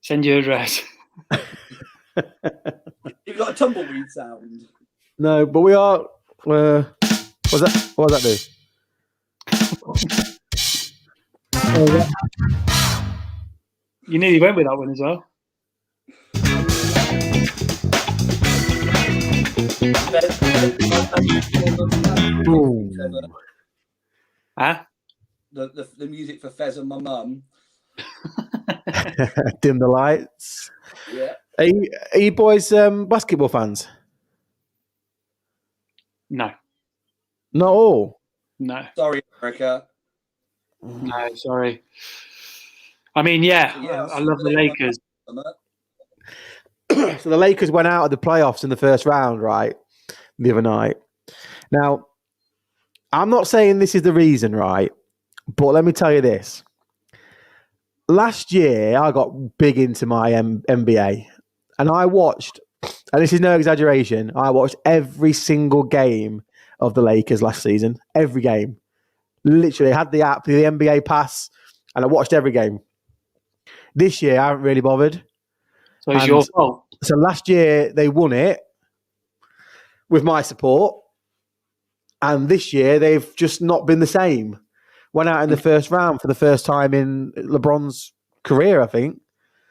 Send your address. You've got a tumbleweed sound. No, but we are. What does that do? You nearly went with that one as well. Boom. Huh? The music for Fez and my mum. Dim the lights. Yeah. Are you boys basketball fans? No. Not all? No. Sorry, America. No, sorry. I mean, I love the Lakers. So the Lakers went out of the playoffs in the first round, right, the other night. Now, I'm not saying this is the reason, right, but let me tell you this. Last year, I got big into my NBA, and I watched, and this is no exaggeration, I watched every single game of the Lakers last season. Every game. Literally, I had the app, the NBA Pass, and I watched every game. This year, I haven't really bothered. So it's your fault. So last year, they won it with my support. And this year, they've just not been the same. Went out in the first round for the first time in LeBron's career, I think.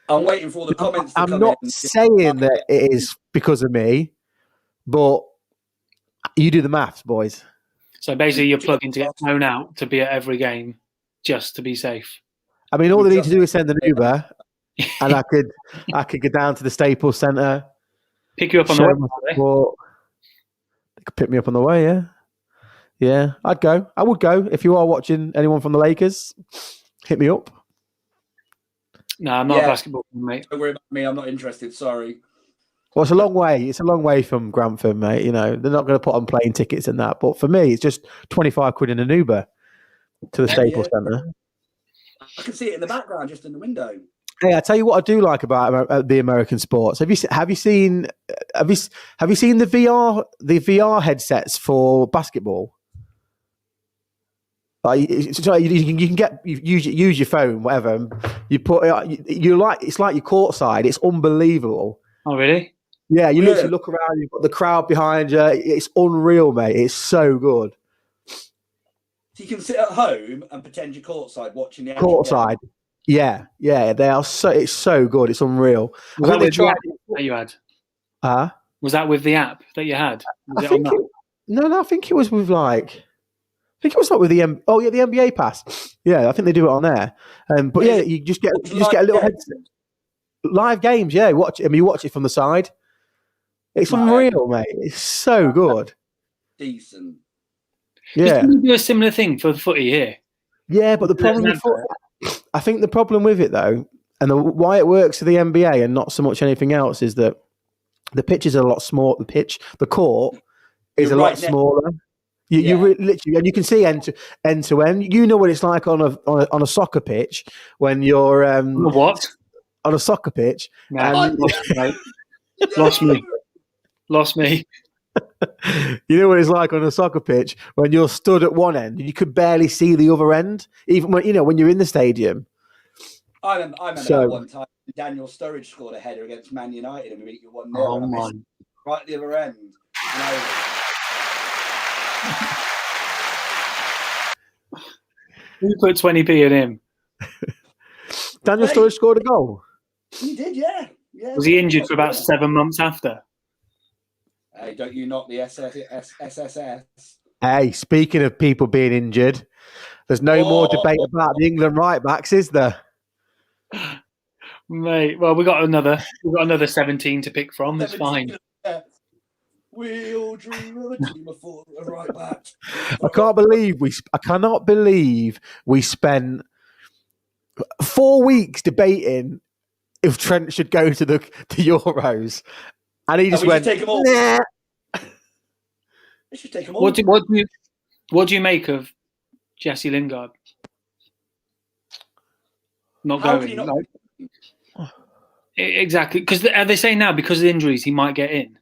I'm waiting for the comments to I'm come not in. saying that it is because of me, but you do the maths, boys. So basically, you're plugging to get thrown out to be at every game just to be safe. I mean, all they need to do is send an Uber, and I could go down to the Staples Centre, pick you up on the way. They could pick me up on the way, yeah. Yeah, I'd go. I would go. If you are watching anyone from the Lakers, hit me up. No, I'm not a basketball fan, mate. Don't worry about me. I'm not interested. Sorry. Well, it's a long way. It's a long way from Grantham, mate. You know, they're not going to put on plane tickets and that. But for me, it's just 25 quid in an Uber to the Staples Centre. I can see it in the background, just in the window. Hey, I tell you what I do like about the American sports. Have you seen the VR headsets for basketball? You can use your phone, whatever. And you put it's like you're courtside. It's unbelievable. Oh, really? Yeah, you literally look around. You've got the crowd behind you. It's unreal, mate. It's so good. So you can sit at home and pretend you're courtside watching the courtside. Yeah, they are so. It's so good. It's unreal. Was that with the app that you had? Was that with the app that you had? I think it was with I think it was like with the NBA Pass. Yeah, I think they do it on there. But yeah, you just get a little headset. Live games, yeah. You watch it from the side. It's unreal, mate. It's so good. Decent. Yeah. Can you do a similar thing for the footy here? Yeah, but the problem with I think the problem with it though, and why it works for the NBA and not so much anything else, is that the pitches are a lot smaller. The court is a lot smaller. You literally, and you can see end to end. You know what it's like on a soccer pitch when you're what on a soccer pitch. Nah, lost me. You know what it's like on a soccer pitch when you're stood at one end and you could barely see the other end, even when you're in the stadium. I remember that one time Daniel Sturridge scored a header against Man United and we beat you 1-0. Oh my! Right at the other end. Who put 20p in him? Daniel Sturridge scored a goal. He did, yeah. Was he injured for about 7 months after? Hey, don't you knock the SSS? Hey, speaking of people being injured, there's no more debate about the England right backs, is there? Mate, well, we got another 17 to pick from. That's fine. We all dream of a team of four right backs. I cannot believe we spent 4 weeks debating if Trent should go to the Euros, and he just went, take them all. Nah. We should take them all. What do you make of Jesse Lingard not going? Exactly, because are they saying now because of the injuries he might get in?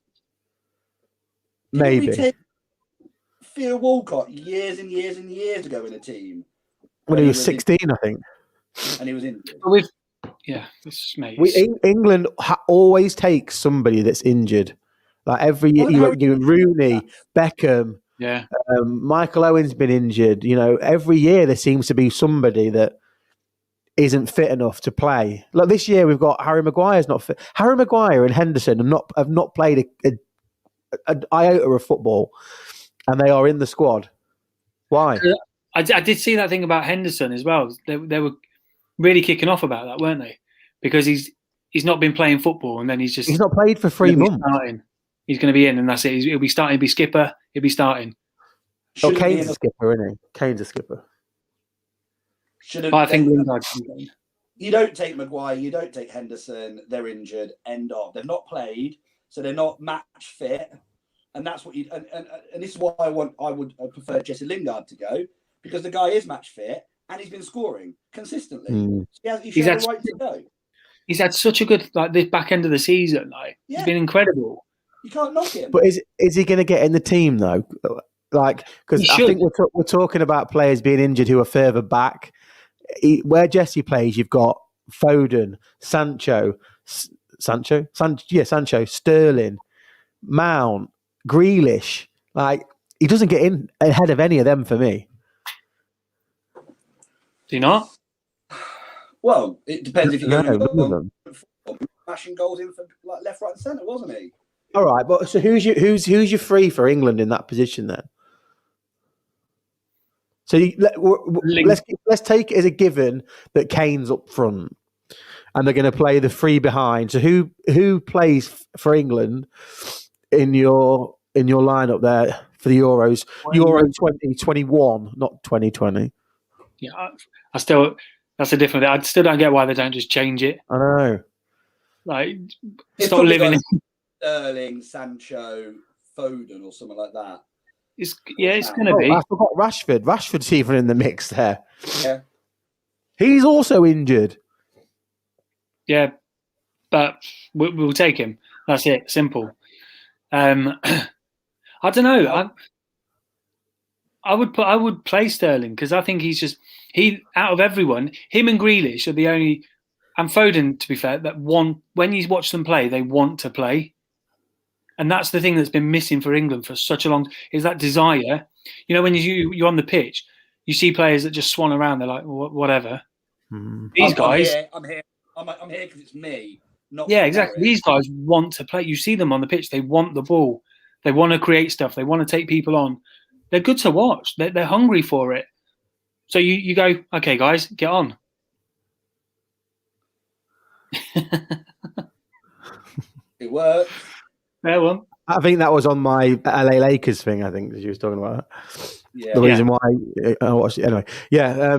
Maybe. Didn't we take Theo Walcott years and years and years ago in a team when he was 16, I think, and he was in. England always takes somebody that's injured. Like every year, you Rooney, Beckham, Michael Owen's been injured. You know, every year there seems to be somebody that isn't fit enough to play. Like this year, we've got Harry Maguire's not fit. Harry Maguire and Henderson have not played an iota of football, and they are in the squad. Why? I did see that thing about Henderson as well. They were really kicking off about that, weren't they? Because he's not been playing football, and then he's not played for 3 months. He's going to be in, and that's it. He'll be starting. He'll be skipper. He'll be starting. Kane's a skipper, isn't he? Kane's a skipper. I think you don't take Maguire, you don't take Henderson. They're injured. End of. They've not played, so they're not match fit, and that's what you. And this is why I would prefer Jesse Lingard to go, because the guy is match fit and he's been scoring consistently. So he should have the right to go. He's had such a good this back end of the season. He's been incredible. You can't knock him. But is he going to get in the team though? Because I think we're talking about players being injured who are further back. Where Jesse plays, you've got Foden, Sancho, Sterling, Mount, Grealish. Like, he doesn't get in ahead of any of them for me. Do you not? Well, it depends if you're No, going none smashing goals in for like left, right, and centre, wasn't he? All right, but so who's your free for England in that position then? So let's take it as a given that Kane's up front, and they're going to play the three behind. So who plays for England in your lineup there for the Euros? Euro 2021, not 2020. Yeah, that's a different thing. I still don't get why they don't just change it. I know. Like, It's stop living in. Sterling, Sancho, Foden, or something like that. It's going to be. I forgot Rashford. Rashford's even in the mix there. Yeah. He's also injured. Yeah, but we'll take him. That's it. Simple. I don't know. I would play Sterling because I think out of everyone, him and Grealish are the only, and Foden, to be fair, that when you watch them play, they want to play. And that's the thing that's been missing for England for such a long, is that desire. You know, when you're on the pitch, you see players that just swan around. They're like, whatever. These guys, I'm here because it's me. Not exactly. These guys want to play. You see them on the pitch. They want the ball. They want to create stuff. They want to take people on. They're good to watch. They're hungry for it. So you go, okay, guys, get on. It works. Fair one. I think that was on my LA Lakers thing. I think that you was talking about. Yeah. The reason why I watched it anyway. Yeah.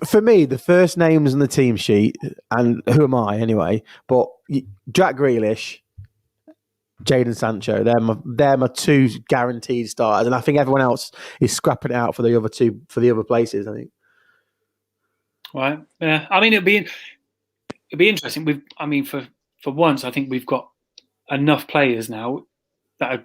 For me, the first names on the team sheet, and who am I anyway? But Jack Grealish, Jadon Sancho, they're my two guaranteed starters, and I think everyone else is scrapping it out for the other places. I think. Right. Yeah. I mean, it'd be interesting. For once, I think we've got enough players now that are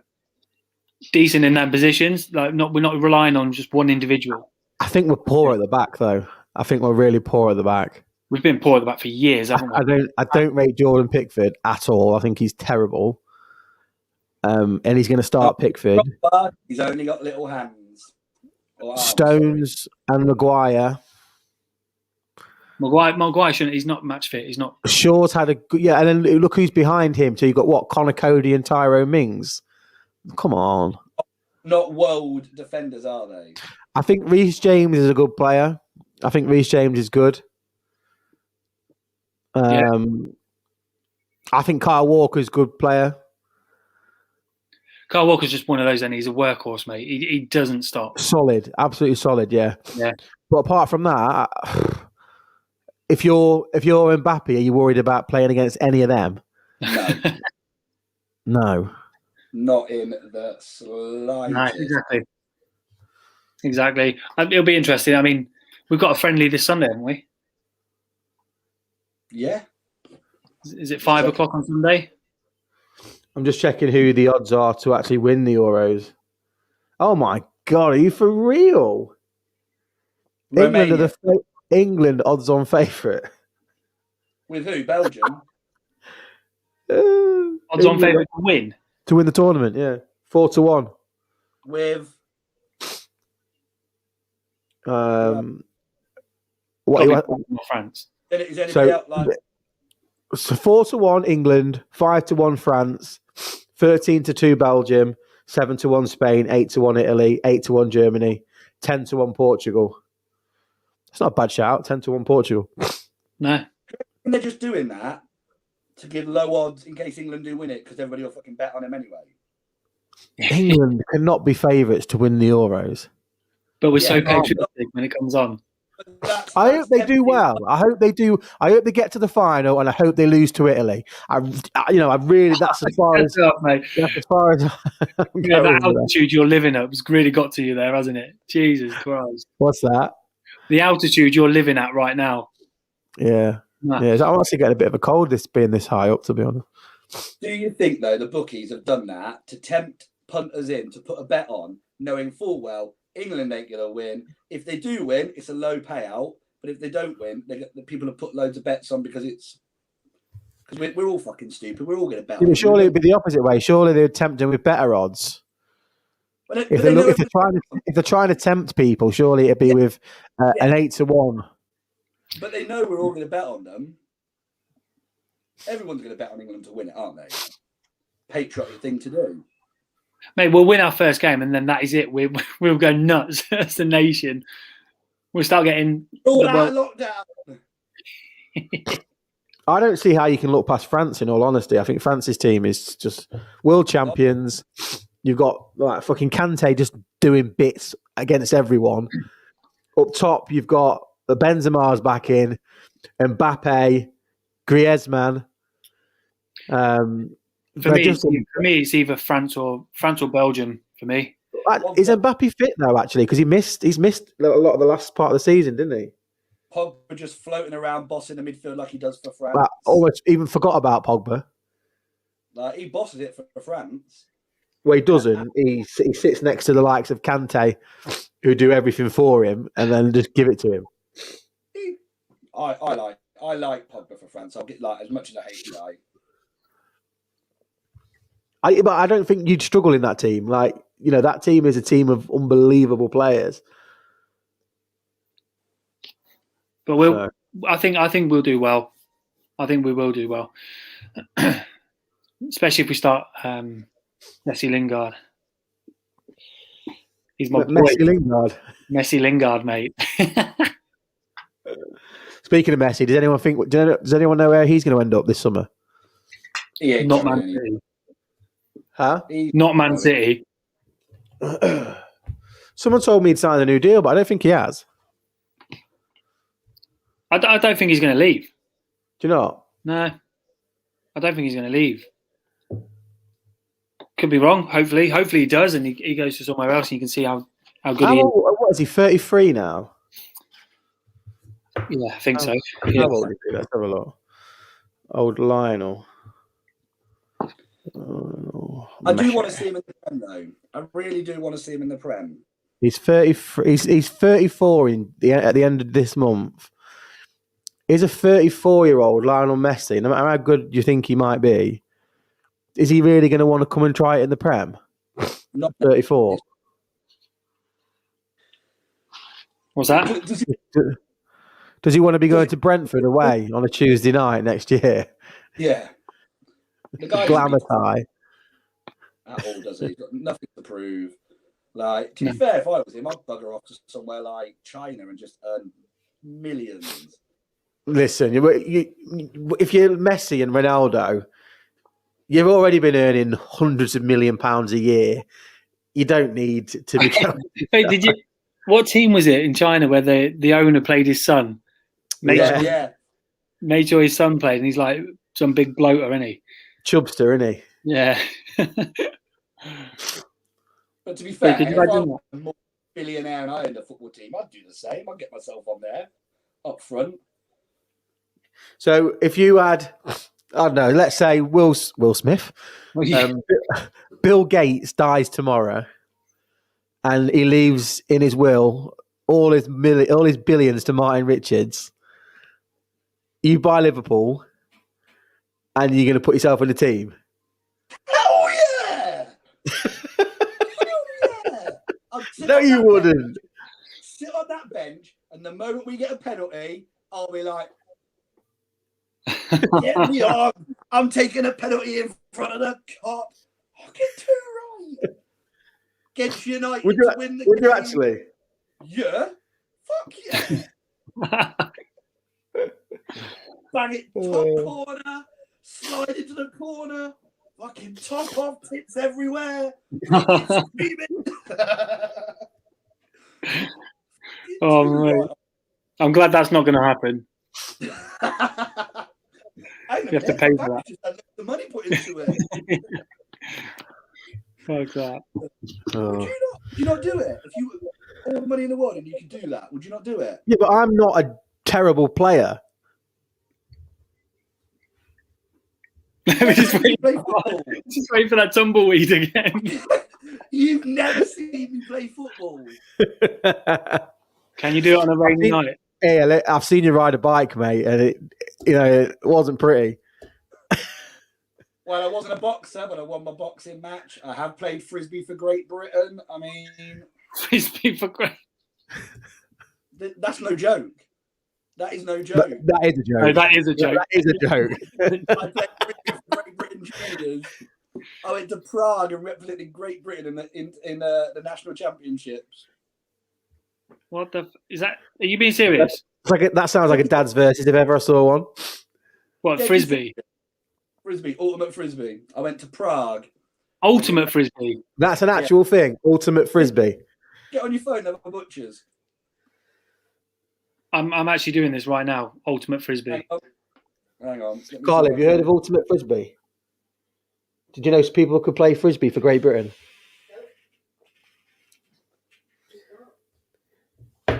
decent in their positions. Like, we're not relying on just one individual. I think we're poor at the back, though. I think we're really poor at the back. We've been poor at the back for years, haven't we? I don't rate Jordan Pickford at all. I think he's terrible. And he's going to start Pickford. He's only got little hands. Stones and Maguire. Maguire shouldn't. He's not match fit. He's not. Shaw's had a good, and then look who's behind him. So you've got what? Connor Cody and Tyrone Mings. Come on. Not world defenders, are they? I think Reece James is a good player. I think Reece James is good. I think Kyle Walker's a good player. Kyle Walker's just one of those, and he's a workhorse, mate. He doesn't stop. Solid, absolutely solid, yeah. Yeah. But apart from that, if you're Mbappe, are you worried about playing against any of them? No. No. Not in the slightest. No, exactly. It'll be interesting. I mean, we've got a friendly this Sunday, haven't we? Yeah. Is it 5 o'clock on Sunday? I'm just checking who the odds are to actually win the Euros. Oh my God, are you for real? Romania. England odds on favourite. With who? Belgium? Odds on favourite to win? To win the tournament, yeah. 4-1. With? France. Is anybody else like? So 4-1 England, 5-1 France, 13-2 Belgium, 7-1 Spain, 8-1 Italy, 8-1 Germany, 10-1 Portugal. It's not a bad shout. 10-1 Portugal. No. They're just doing that to give low odds in case England do win it because everybody will fucking bet on them anyway. England cannot be favourites to win the Euros. But we're so patriotic when it comes on. I hope they do well. I hope they do. I hope they get to the final, and I hope they lose to Italy. I really. That's as far as. Mate. That's as far as. The altitude you're living at has really got to you there, hasn't it? Jesus Christ! What's that? The altitude you're living at right now. Yeah, yeah. I'm actually getting a bit of a cold. This being this high up, to be honest. Do you think though the bookies have done that to tempt punters in to put a bet on, knowing full well England ain't going to win. If they do win, it's a low payout. But if they don't win, the people have put loads of bets on because we're all fucking stupid. We're all going to bet. Yeah, surely it'd be the opposite way. Surely they'd tempt them with better odds. If they're trying to tempt people, surely it'd be with an 8-1. But they know we're all going to bet on them. Everyone's going to bet on England to win it, aren't they? Patriotic thing to do. Mate, we'll win our first game, and then that is it. We'll go nuts as a nation. We'll start getting all out lockdown. I don't see how you can look past France. In all honesty, I think France's team is just world champions. You've got like fucking Kante just doing bits against everyone. Up top, you've got the Benzema's back in, Mbappe, Griezmann. For me, it's either France or Belgium. For me, is Mbappe fit though? Actually, because he's missed a lot of the last part of the season, didn't he? Pogba just floating around, bossing the midfield like he does for France. I almost even forgot about Pogba. Like he bosses it for France. Well, he doesn't. He sits next to the likes of Kante, who do everything for him, and then just give it to him. I like Pogba for France. I'll get like as much as I hate Eli. But I don't think you'd struggle in that team. Like, you know, that team is a team of unbelievable players. But I think we'll do well. I think we will do well, especially if we start Messi Lingard. He's my Messi Lingard. Messi Lingard, mate. Speaking of Messi, does anyone know where he's going to end up this summer? Yeah, not Man City. Huh? Not Man City. Someone told me he'd signed a new deal, but I don't think he has. I don't think he's going to leave. Do you not? No. I don't think he's going to leave. Could be wrong. Hopefully he does, and he goes to somewhere else, and you can see how good he is. What is he, 33 now? Yeah, I think so. How old is he? Let's have a look. Old Lionel. I do want to see him in the Prem, though. I really do want to see him in the Prem. He's 33. He's 34 at the end of this month. Is a 34-year-old Lionel Messi, no matter how good you think he might be, is he really going to want to come and try it in the Prem? Not 34. What's that? Does he want to be going to Brentford away on a Tuesday night next year? Yeah. The guy glamour tie. At all, does he? He's got nothing to prove. Like, to be fair, if I was him, I'd bugger off to somewhere like China and just earn millions. Listen, if you're Messi and Ronaldo, you've already been earning hundreds of £1 million a year. You don't need to become. Hey, what team was it in China where the owner played his son? Made sure his son played, and he's like some big bloater, isn't he? Chubster, isn't he? Yeah. But to be fair, if I was a more billionaire and I owned a football team, I'd do the same. I'd get myself on there up front. So if you had, I don't know, let's say Will Smith, Bill Gates dies tomorrow, and he leaves in his will all his billions to Martin Richards. You buy Liverpool, and you're going to put yourself in the team. Hell yeah! Hell yeah! No, you wouldn't. Sit on that bench, and the moment we get a penalty, I'll be like, get me on. I'm taking a penalty in front of the cop. I'll get too right. Against United to win the game. Would you actually? Yeah. Fuck yeah. Bang it top corner. Slide into the corner. Fucking top off. Tips everywhere. Screaming. Oh, mate. I'm glad that's not going to happen. You have to pay for that. The money put into it. Fuck that. Would you not do it? If you all the money in the world and you could do that, would you not do it? Yeah, but I'm not a terrible player. just wait for that tumbleweed again. You've never seen me play football. Can you do it on a rainy night? Hey, I've seen you ride a bike, mate, and it wasn't pretty. Well, I wasn't a boxer, but I won my boxing match. I have played Frisbee for Great Britain. I mean, Frisbee for Great. That's no joke. That is no joke. That is a joke. No, that is a joke. That is a joke. I played Frisbee for Great Britain juniors. I went to Prague and represented Great Britain in the national championships. What the? Is that? Are you being serious? That sounds like a dad's versus if ever I saw one. What, Frisbee? Frisbee, ultimate Frisbee. I went to Prague. Ultimate Frisbee. That's an actual thing. Ultimate Frisbee. Get on your phone, they're butchers. I'm actually doing this right now. Ultimate Frisbee. Hang on. Carl, have you heard of Ultimate Frisbee? Did you know people could play Frisbee for Great Britain?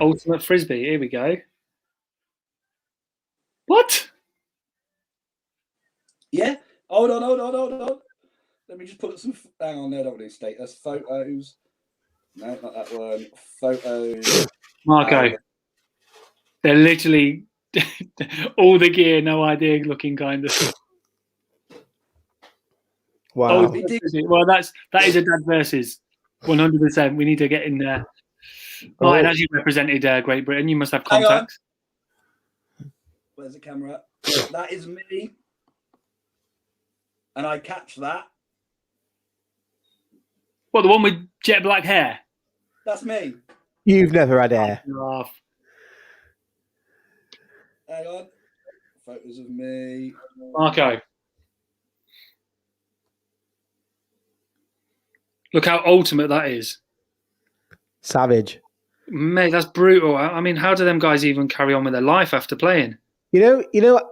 Ultimate Frisbee. Here we go. What? Yeah. Hold on. Let me just put some. Hang on, no, don't do status. Photos. No, not that one. Photos. Marco. They're literally all the gear, no idea looking kind of. Wow. Well, that is a dad versus 100%. We need to get in there. Martin, as you represented Great Britain, you must have contacts. Where's the camera? That is me. And I catch that. What, the one with jet black hair? That's me. You've never had hair. Hang on. Photos of me. Marco. Look how ultimate that is. Savage. Mate, that's brutal. I mean, how do them guys even carry on with their life after playing? You know,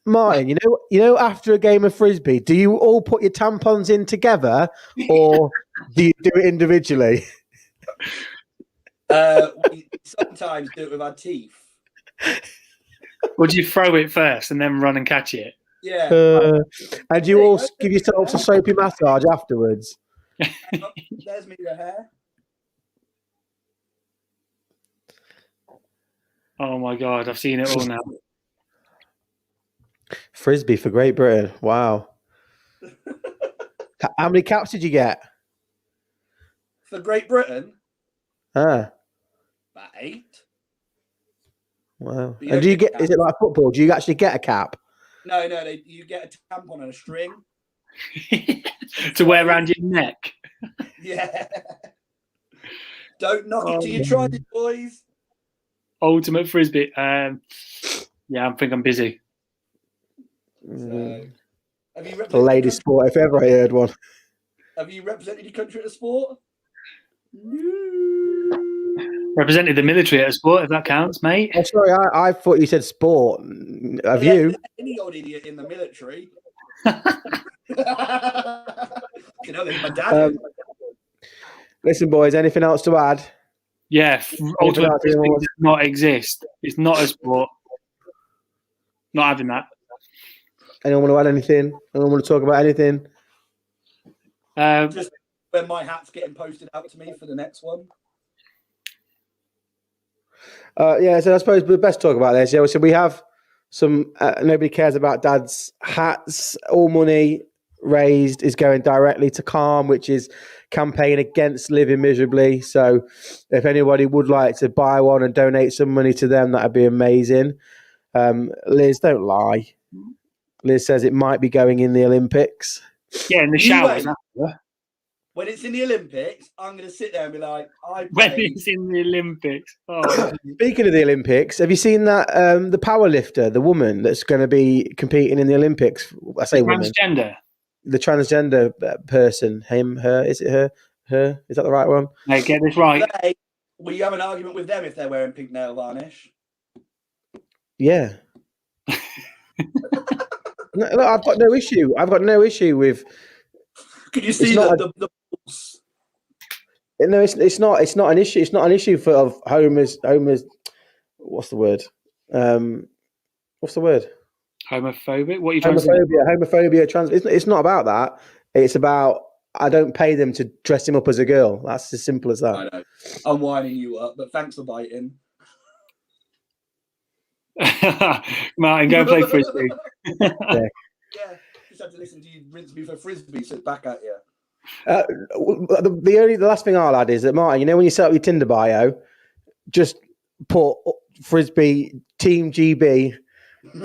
Martin. You know, after a game of Frisbee, do you all put your tampons in together, or do you do it individually? We sometimes do it with our teeth. Would you throw it first and then run and catch it? Yeah. And you all give yourselves a soapy massage afterwards. There's me with hair. Oh my God, I've seen it all now. Frisbee for Great Britain. Wow. How many caps did you get? For Great Britain? About 8. Wow. And do you get? Is it like football? Do you actually get a cap? No. You get a tampon and a string to wear around your neck. Yeah. Don't knock it till you try it, boys. Ultimate Frisbee. Yeah, I think I'm busy. So, have you the ladies' sport, if ever I heard one. Have you represented your country at a sport? Represented the military at a sport, if that counts, mate. Oh, sorry, I thought you said sport. Have you? Any old idiot in the military. You know, my dad. Listen, boys, anything else to add? Yeah, Ultimate Frisbee does not exist. It's not a sport. Not having that. Anyone want to add anything? Anyone want to talk about anything? Just when my hat's getting posted out to me for the next one. Yeah, so I suppose we best talk about this. Yeah, so we have some. Nobody cares about Dad's hats. All money raised is going directly to Calm, which is campaign against living miserably. So, if anybody would like to buy one and donate some money to them, that'd be amazing. Liz, don't lie. Liz says it might be going in the Olympics. Yeah, in the showers. When it's in the Olympics, I'm going to sit there and be like, when it's in the Olympics. Oh. Speaking of the Olympics, have you seen that the power lifter, the woman that's going to be competing in the Olympics? I say woman. Transgender. The transgender person. Him, her. Is it her? Her? Is that the right one? Mate, get this right. Will you have an argument with them if they're wearing pink nail varnish? Yeah. No, I've got no issue. I've got no issue with. Could you see the balls? No, it's not. It's not an issue. It's not an issue for homos. What's the word? What's the word? Homophobic. What are you trying to say? Homophobia. Trans. It's not about that. It's about I don't pay them to dress him up as a girl. That's as simple as that. I know. I'm winding you up, but thanks for biting. Martin, go and play Frisbee. Yeah, just had to listen to you rinse me for Frisbee, sit back at you. The last thing I'll add is that, Martin, you know when you set up your Tinder bio, just put Frisbee, Team GB,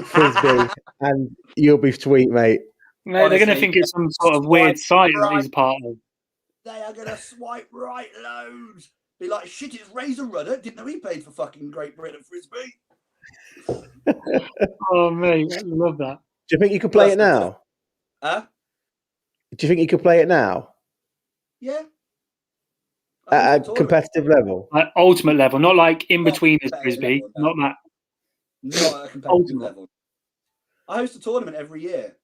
Frisbee, and you'll be sweet, mate. Mate, they're going to think it's some sort of weird site that he's part of. They are going to swipe right loads. Be like, shit, it's Razor Rudder. Didn't know he played for fucking Great Britain at Frisbee. Oh, mate, I love that. Do you think you could play it now? Huh? Do you think you could play it now? Yeah. At a competitive level? Like ultimate level, not like in between as Frisbee. Level, no. Not that. Not at a competitive level. I host a tournament every year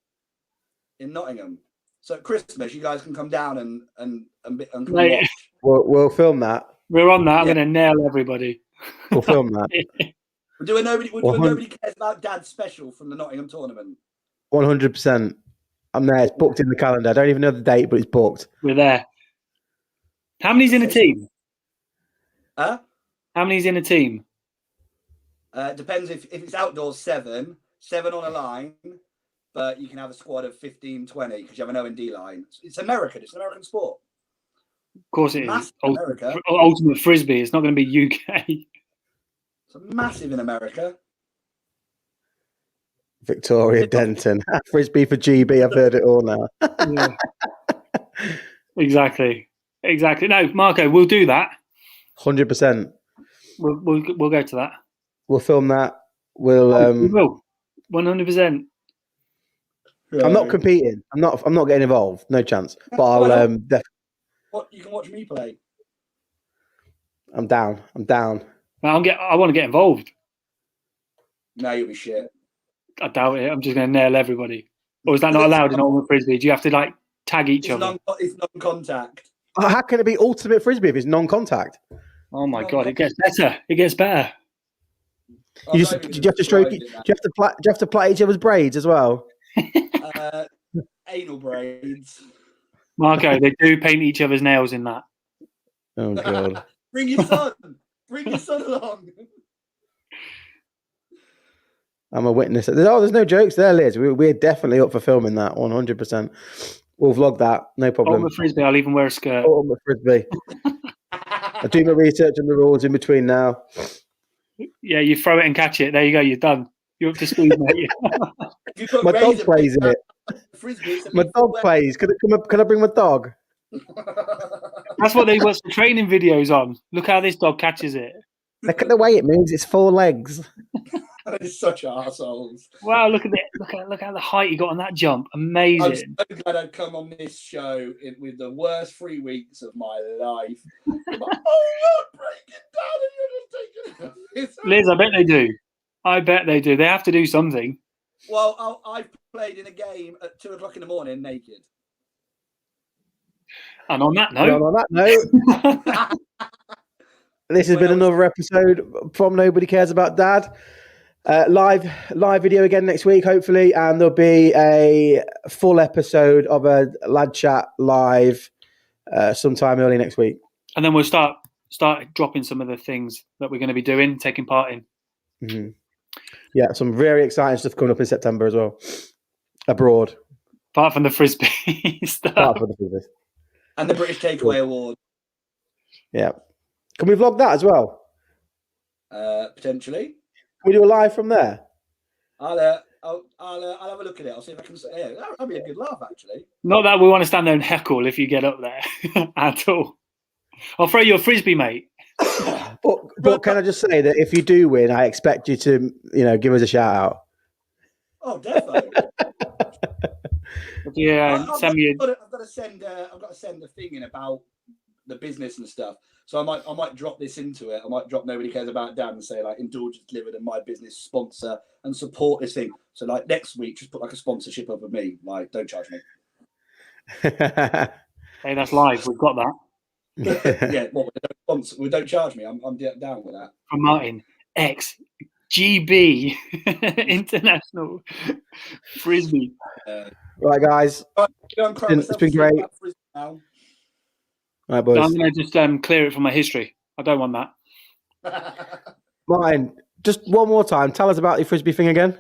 in Nottingham. So at Christmas, you guys can come down and watch. We'll film that. We're on that. I'm going to nail everybody. We'll film that. We're doing nobody cares about Dad special from the Nottingham tournament. 100%. I'm there. It's booked in the calendar. I don't even know the date, but it's booked. We're there. How many's in a team? Huh? How many's in a team? Depends if it's outdoors, 7 on a line, but you can have a squad of 15, 20 because you have an O&D line. It's American. It's an American sport. Of course it massive is. In America. Ultimate Frisbee. It's not going to be UK. It's massive in America. Victoria Denton. Frisbee for GB. I've heard it all now. Yeah. Exactly. No, Marco, we'll do that. 100%. We'll go to that. We'll film that. We will. 100%. I'm not competing. I'm not getting involved. No chance. But I'll What you can watch me play. I'm down. I want to get involved. No, you'll be shit. I doubt it. I'm just going to nail everybody. Or is that not allowed in Ultimate Frisbee? Do you have to like tag each other? It's non-contact. How can it be Ultimate Frisbee if it's non-contact? Oh my God! It gets better. It gets better. Do you have to stroke? Do you have to plait each other's braids as well? Anal braids. Marco, they do paint each other's nails in that. Oh God! Bring your son. Bring your son along. I'm a witness. There's no jokes there, Liz. We're definitely up for filming that. 100%. We'll vlog that. No problem. Ultimate Frisbee. I'll even wear a skirt. Ultimate Frisbee. I do my research on the rules in between now. Yeah, you throw it and catch it. There you go. You're done. You're up to speed, mate. My dog plays in it. Frisbee, my dog plays. Can I bring my dog? That's what they watch the training videos on. Look how this dog catches it. Look at the way it moves. It's 4 legs. They're such arseholes. Wow, look at it. Look at the height he got on that jump. Amazing. I'm so glad I've come on this show with the worst 3 weeks of my life. I'm like, oh, look, break it down and you're just taking it. Liz, I bet they do. I bet they do. They have to do something. Well, I've played in a game at 2 o'clock in the morning naked. And on that note, this has been another episode from Nobody Cares About Dad. Live video again next week, hopefully, and there'll be a full episode of a Lad Chat live sometime early next week. And then we'll start dropping some of the things that we're going to be doing, taking part in. Mm-hmm. Yeah, some very exciting stuff coming up in September as well, abroad. Apart from the Frisbee stuff. Apart from the Frisbee. And the British Takeaway Award. Yeah. Can we vlog that as well? Potentially. Can we do a live from there? I'll have a look at it. I'll see if I can. Yeah, that'd be a good laugh, actually. Not that we want to stand there and heckle if you get up there at all. I'll throw you a Frisbee, mate. But can I just say that if you do win, I expect you to, give us a shout out. Oh, definitely. Yeah, I've got to send a thing in about the business and stuff. So I might drop this into it. I might drop Nobody Cares About Dad and say like Indulgence Delivered and my business sponsor and support this thing. So like next week, just put like a sponsorship up of me. Like, don't charge me. Hey, that's live. We've got that. Yeah, don't charge me. I'm down with that. From Martin XGB International Frisbee. Right, guys. It's been great. All right, boys. I'm going to just clear it from my history. I don't want that. Martin, Just one more time. Tell us about the Frisbee thing again.